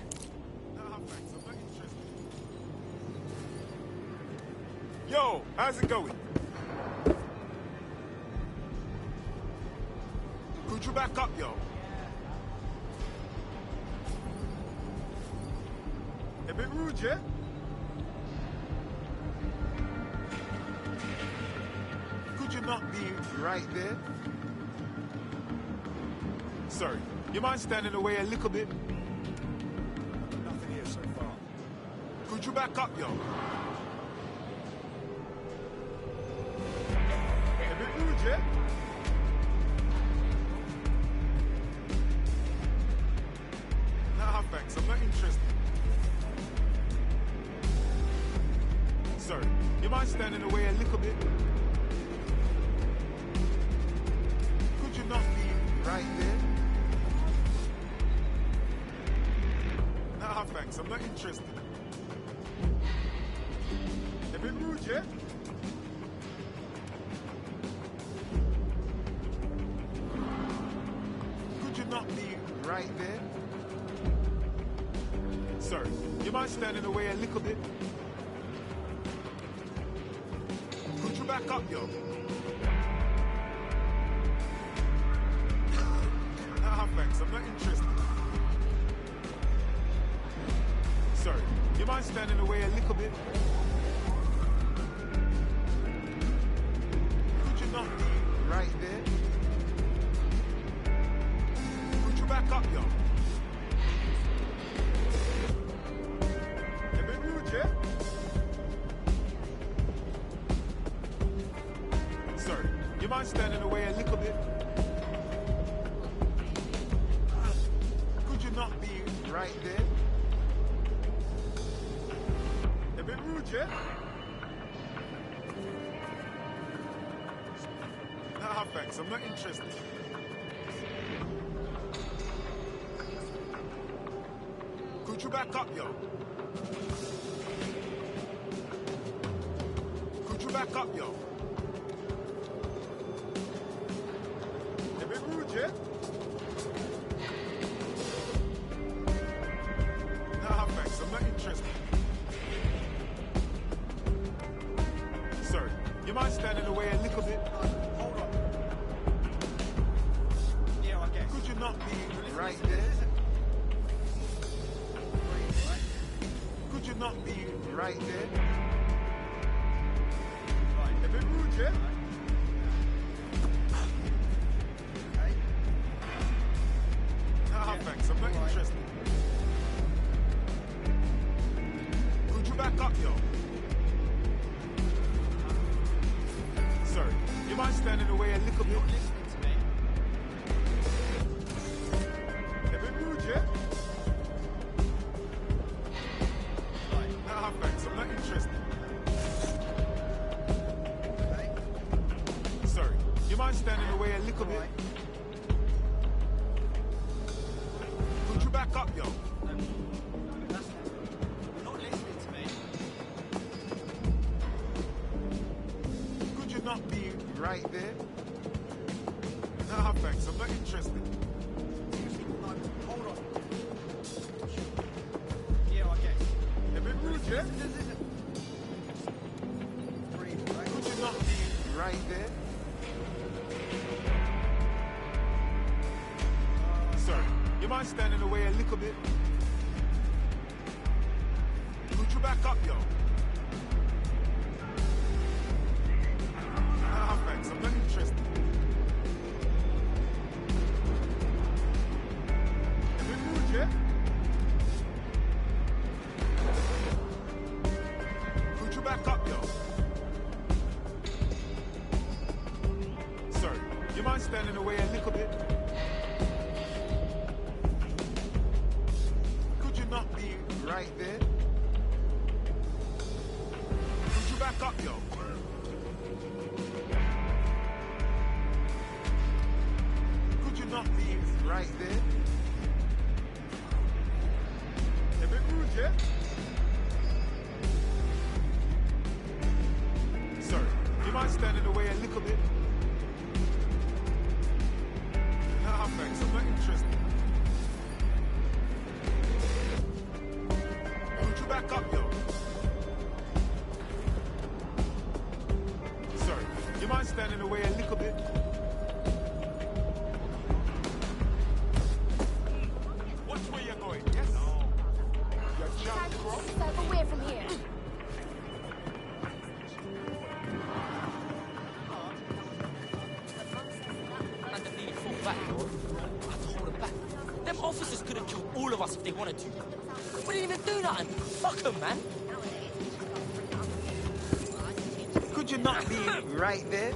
S5: Yo, how's it going? Could you back up, yo? A bit rude, yeah? Could you not be right there? Sorry, you mind standing away a little bit?
S19: Nothing here so far.
S5: Could you back up, yo? Yeah? Nah, thanks. I'm not interested. Sorry, you mind standing away a little bit? Could you not be right there? Nah, thanks. I'm not interested. A bit rude, yeah? Not be right there. Sorry, you mind standing away a little bit? Could you back up, yo? Nah, thanks. I'm not interested. Sorry, you mind mind standing away a little bit? Could you not be right there? Could you back up, yo? A bit rude, yeah? Sorry, you mind standing away a little bit? Could you not be right there? A bit rude, yeah? Nah, thanks, I'm not interested. Could you back up, yo? Could you back up, yo? A bit rude, yeah? Nah, thanks, I'm not interested. Sorry, you mind standing away a little bit? Hold on. Yeah, I guess. Could you not be right there? Could you not be right there? A bit rude, yeah? Nah, thanks, I'm not interested. Could you back up, yo? Sorry, you mind standing away a little bit? A bit rude, yeah? Nah, thanks, I'm not interested. Sorry, you mind standing away a little bit? Could you back up, yo? Could you not be right there? Nah, thanks, I'm not interested. Hold on. Yeah, I guess. A bit rude, yeah? Could you not be right there? Sorry, you mind standing away a little bit? Could you back up, yo? Nah, thanks, I'm not interested. A bit rude, yeah? Could you back up, yo? Sorry, you mind standing away a little bit? Could you not be right there? Could you back up, yo? Could you not be right there? A bit rude, yeah? Sorry, you mind standing away a little bit? Nah, thanks, I'm not interested. Could you back up, yo? Sorry, you mind standing away a little bit? Watch where you're going, yes? You're jumping, bro.
S18: Further away from here.
S4: And the nearly fought back, Lord. I have to hold them back. Them officers could have killed all of us if they wanted to. We didn't even do nothing. Fuck them, man.
S5: Could you not be right there?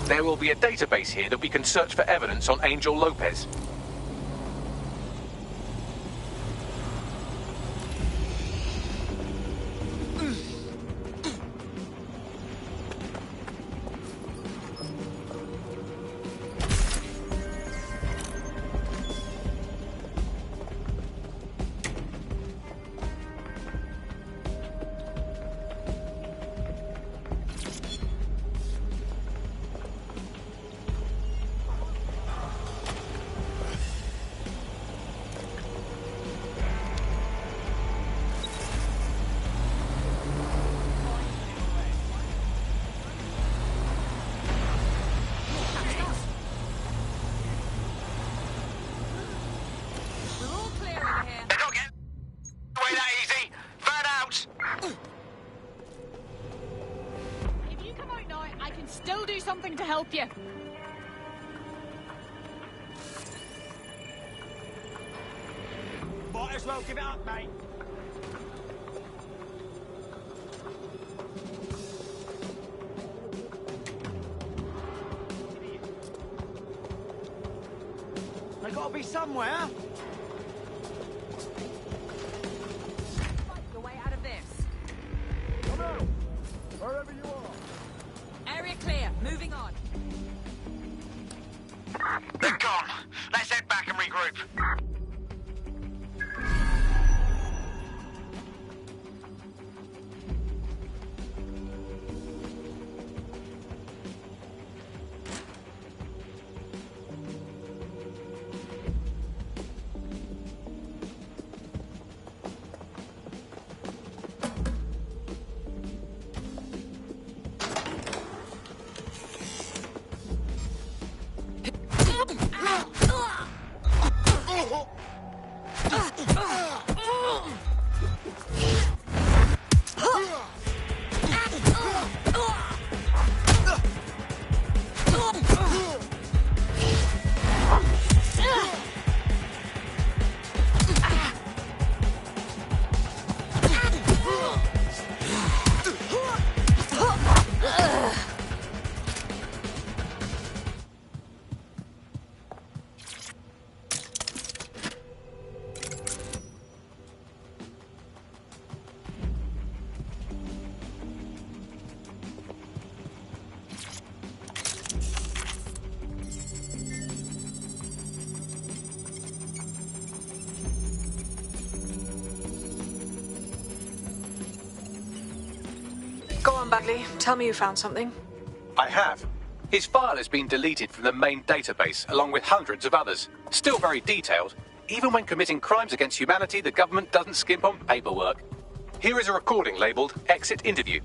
S10: There will be a database here that we can search for evidence on Angel Lopez.
S6: Still do something to help you.
S3: Might as well give it up, mate. They gotta be somewhere.
S6: Your way out of this.
S3: Come out, wherever you are.
S6: Area clear. Moving on.
S15: They're gone. Let's head back and regroup.
S2: Go on, Bagley. Tell me you found something.
S10: I have. His file has been deleted from the main database, along with hundreds of others. Still very detailed. Even when committing crimes against humanity, the government doesn't skimp on paperwork. Here is a recording labelled Exit Interview.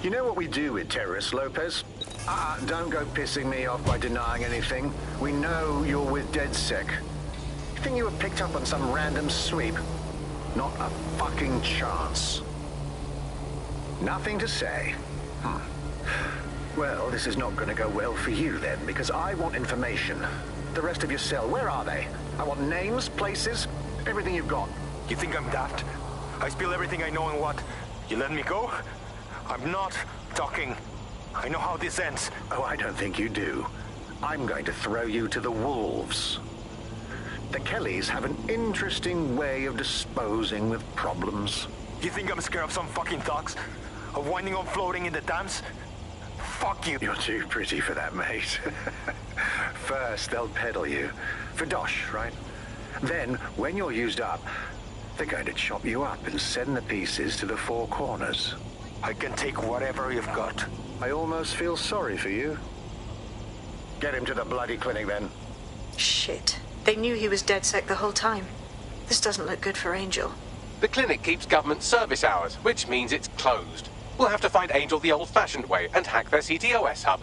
S7: You know what we do with terrorists, Lopez? Don't go pissing me off by denying anything. We know you're with DedSec. You think you were picked up on some random sweep? Not a fucking chance. Nothing to say. Well, this is not going to go well for you then, because I want information. The rest of your cell, where are they? I want names, places, everything you've got.
S3: You think I'm daft? I spill everything I know and what? You let me go? I'm not talking. I know how this ends.
S7: Oh, I don't think you do. I'm going to throw you to the wolves. The Kellys have an interesting way of disposing with problems.
S3: You think I'm scared of some fucking thugs? Of winding up floating in the dance? Fuck you.
S7: You're too pretty for that, mate. First, they'll peddle you. For dosh, right? Then, when you're used up, they're going to chop you up and send the pieces to the four corners.
S3: I can take whatever you've got.
S7: I almost feel sorry for you. Get him to the bloody clinic, then.
S2: Shit. They knew he was DedSec the whole time. This doesn't look good for Angel.
S10: The clinic keeps government service hours, which means it's closed. We'll have to find Angel the old-fashioned way and hack their CTOS hub.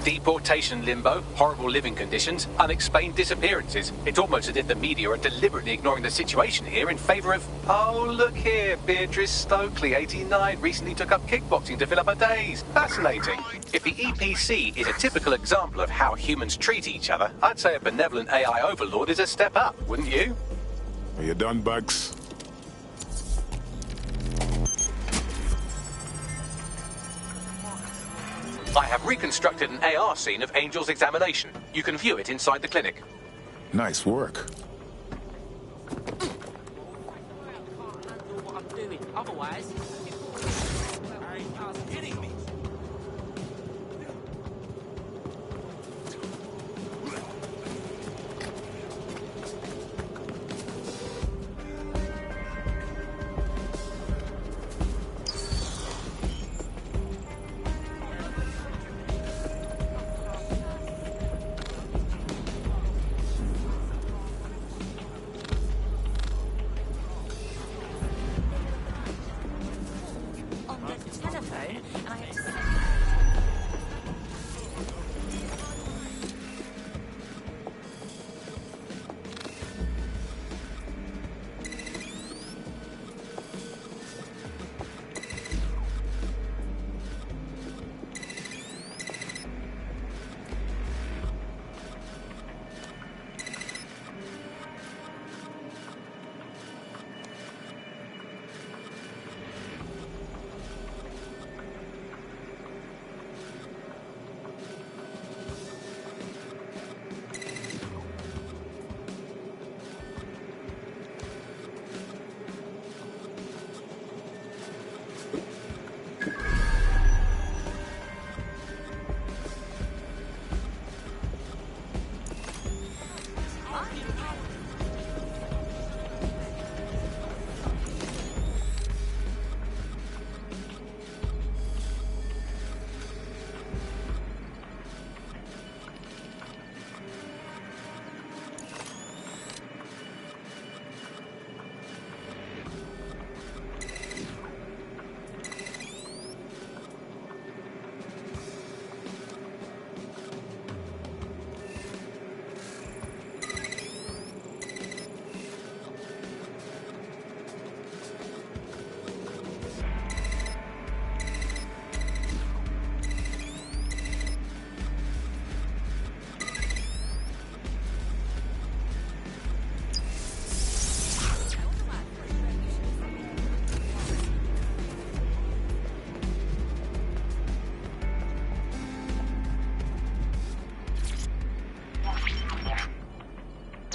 S10: Deportation limbo, horrible living conditions, unexplained disappearances. It's almost as if the media are deliberately ignoring the situation here in favour of... Oh, look here, Beatrice Stokely, 89, recently took up kickboxing to fill up her days. Fascinating. If the EPC is a typical example of how humans treat each other, I'd say a benevolent AI overlord is a step up, wouldn't you?
S5: Are you done, Bugs?
S10: I have reconstructed an AR scene of Angel's examination. You can view it inside the clinic.
S5: Nice work.
S4: What I'm doing. Otherwise, hitting me.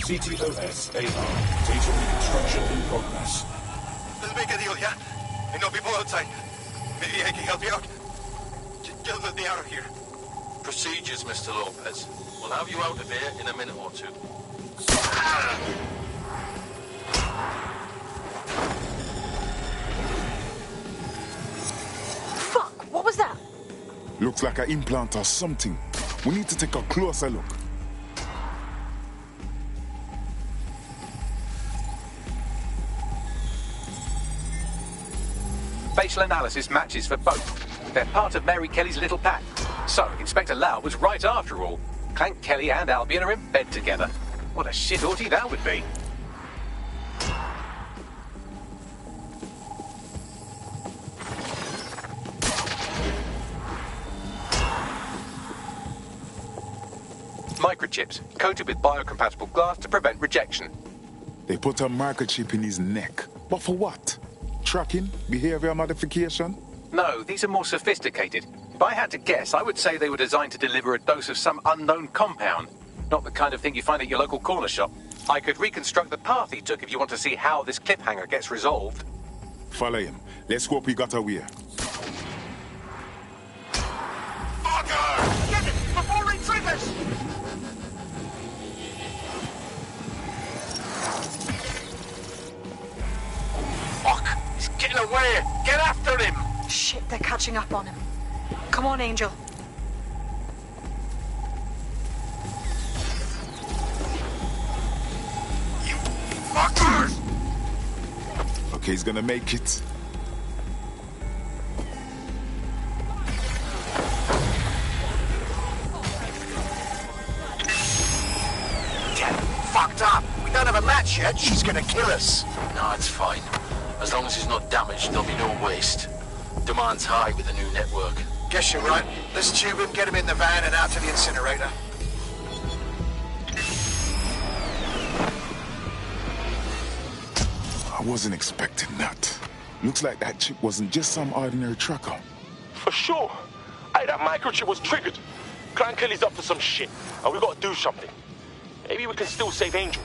S14: CTOS AR. Data reconstruction in progress.
S3: Let's make a deal, yeah? I know people outside. Maybe I can help you out. Just let me out of here.
S8: Procedures, Mr. Lopez. We'll have you out of here in a minute or two.
S2: Fuck! What was that?
S5: Looks like an implant or something. We need to take a closer look.
S10: Facial analysis matches for both. They're part of Mary Kelly's little pack. So, Inspector Lau was right after all. Clank Kelly and Albion are in bed together. What a shit orgy that would be. Microchips, coated with biocompatible glass to prevent rejection.
S5: They put a microchip in his neck. But for what? Tracking? Behavior modification?
S10: No, these are more sophisticated. If I had to guess, I would say they were designed to deliver a dose of some unknown compound. Not the kind of thing you find at your local corner shop. I could reconstruct the path he took if you want to see how this cliffhanger gets resolved.
S5: Follow him. Let's hope he got away.
S15: Fucker! Get it! Before he triggers! Fuck! He's getting away! Get after him!
S2: Shit, they're catching up on him. Come on, Angel.
S15: You fuckers!
S5: Okay, he's gonna make it.
S1: that she's gonna kill us.
S8: No, it's fine. As long as it's not damaged, there'll be no waste. Demand's high with the new network.
S1: Guess you're right. Let's tube him, get him in the van and out to the incinerator.
S5: I wasn't expecting that. Looks like that chip wasn't just some ordinary tracker.
S3: For sure. Hey, that microchip was triggered. Clan Kelly's up to some shit, and we gotta do something. Maybe we can still save Angel.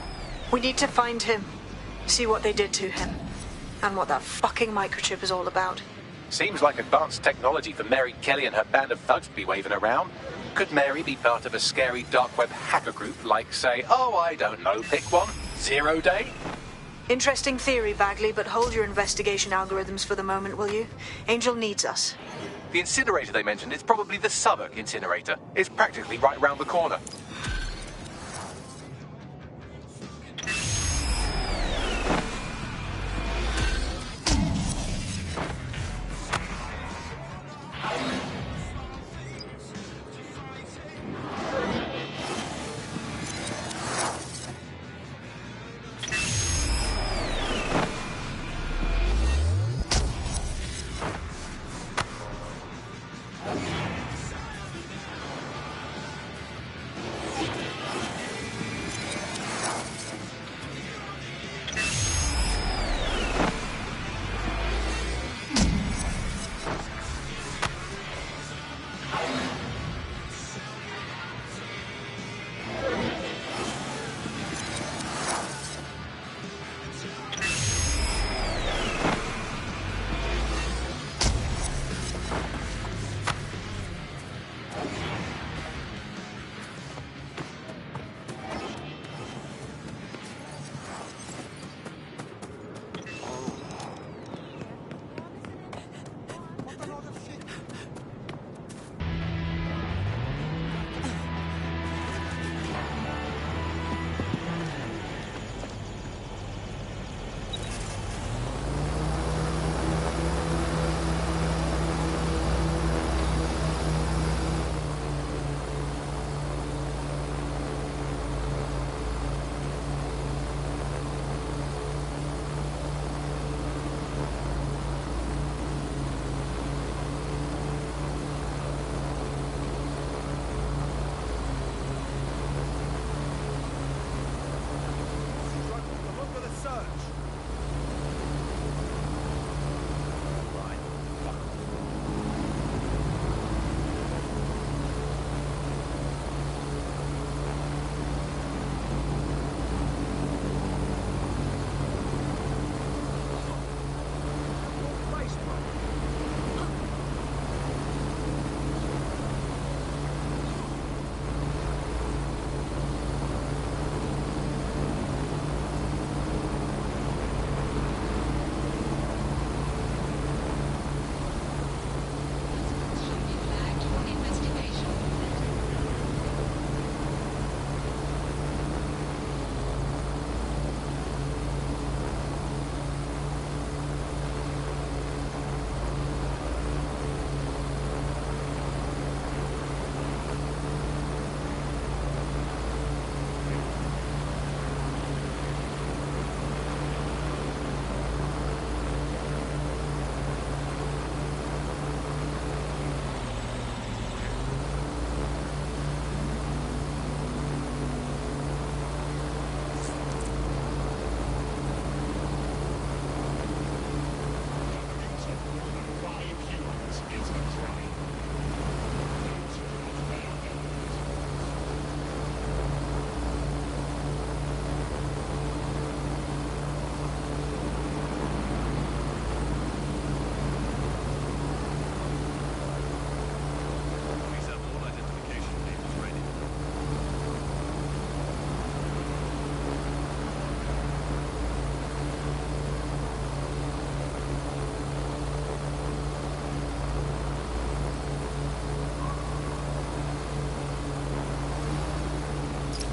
S2: We need to find him, see what they did to him, and what that fucking microchip is all about.
S10: Seems like advanced technology for Mary Kelly and her band of thugs to be waving around. Could Mary be part of a scary dark web hacker group like, say, oh, I don't know, pick one, Zero Day?
S2: Interesting theory, Bagley, but hold your investigation algorithms for the moment, will you? Angel needs us.
S10: The incinerator they mentioned is probably the Southwark incinerator. It's practically right round the corner.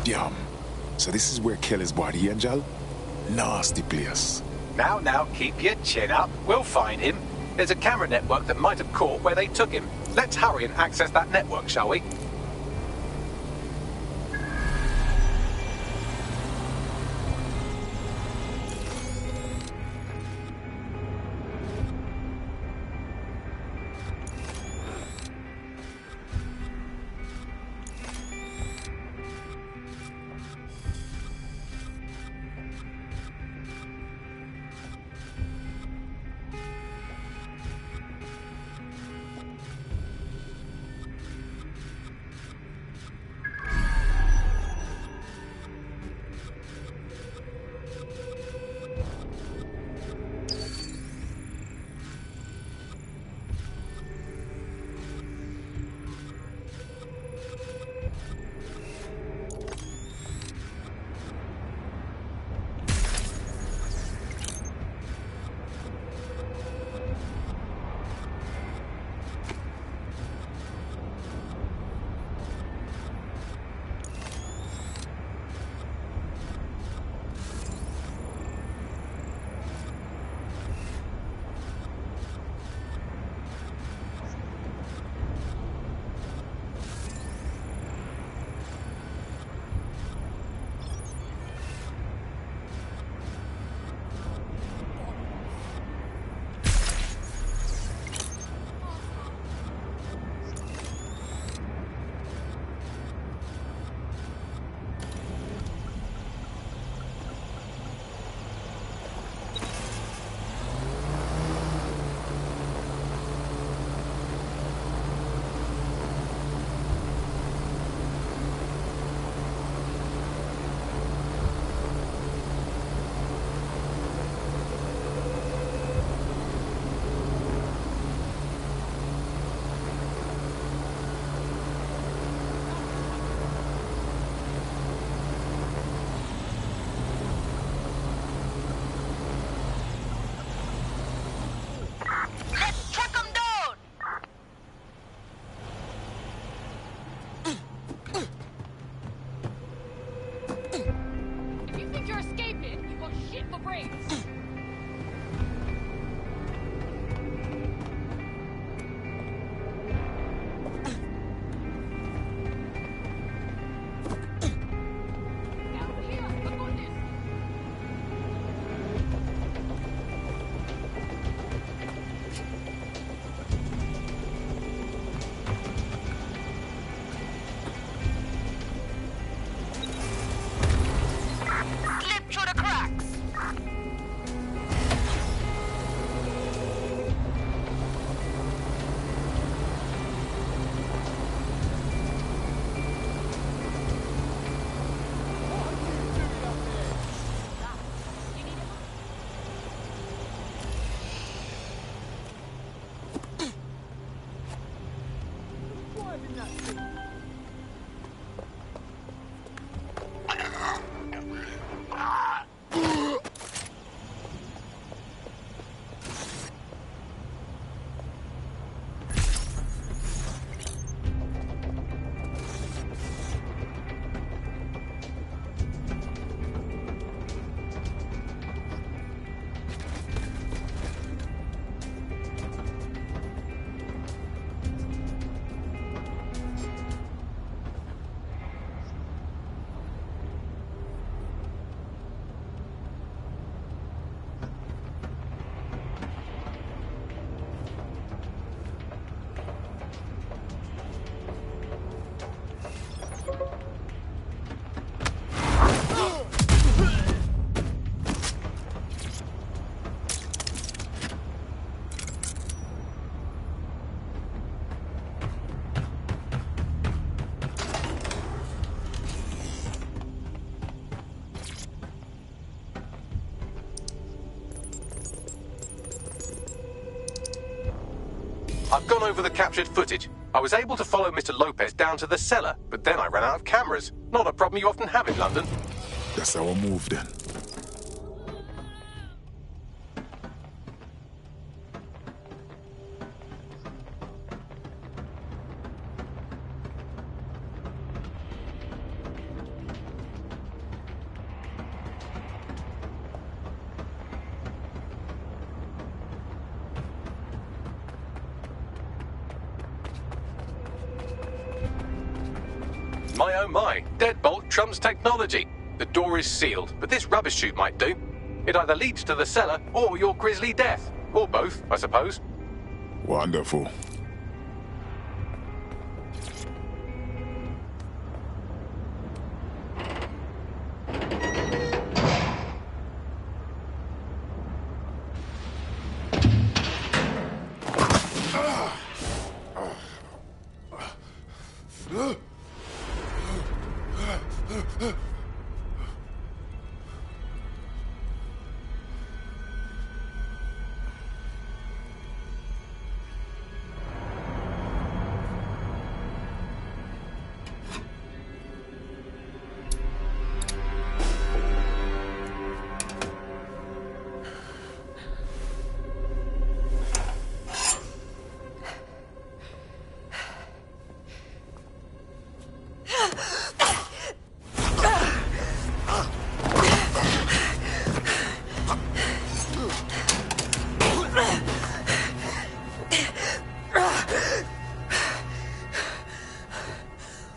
S5: Damn. So this is where Kelly's body, Angel? Nasty place.
S10: Now, keep your chin up. We'll find him. There's a camera network that might have caught where they took him. Let's hurry and access that network, shall we? I've gone over the captured footage. I was able to follow Mr. Lopez down to the cellar, but then I ran out of cameras. Not a problem you often have in London.
S5: That's our move then.
S10: My oh my, deadbolt trumps technology. The door is sealed, but this rubbish chute might do. It either leads to the cellar or your grisly death. Or both, I suppose.
S5: Wonderful.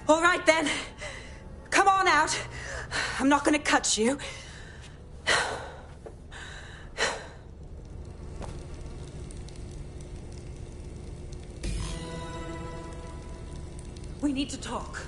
S22: All right, then. Come on out. I'm not going to cut you. We need to talk.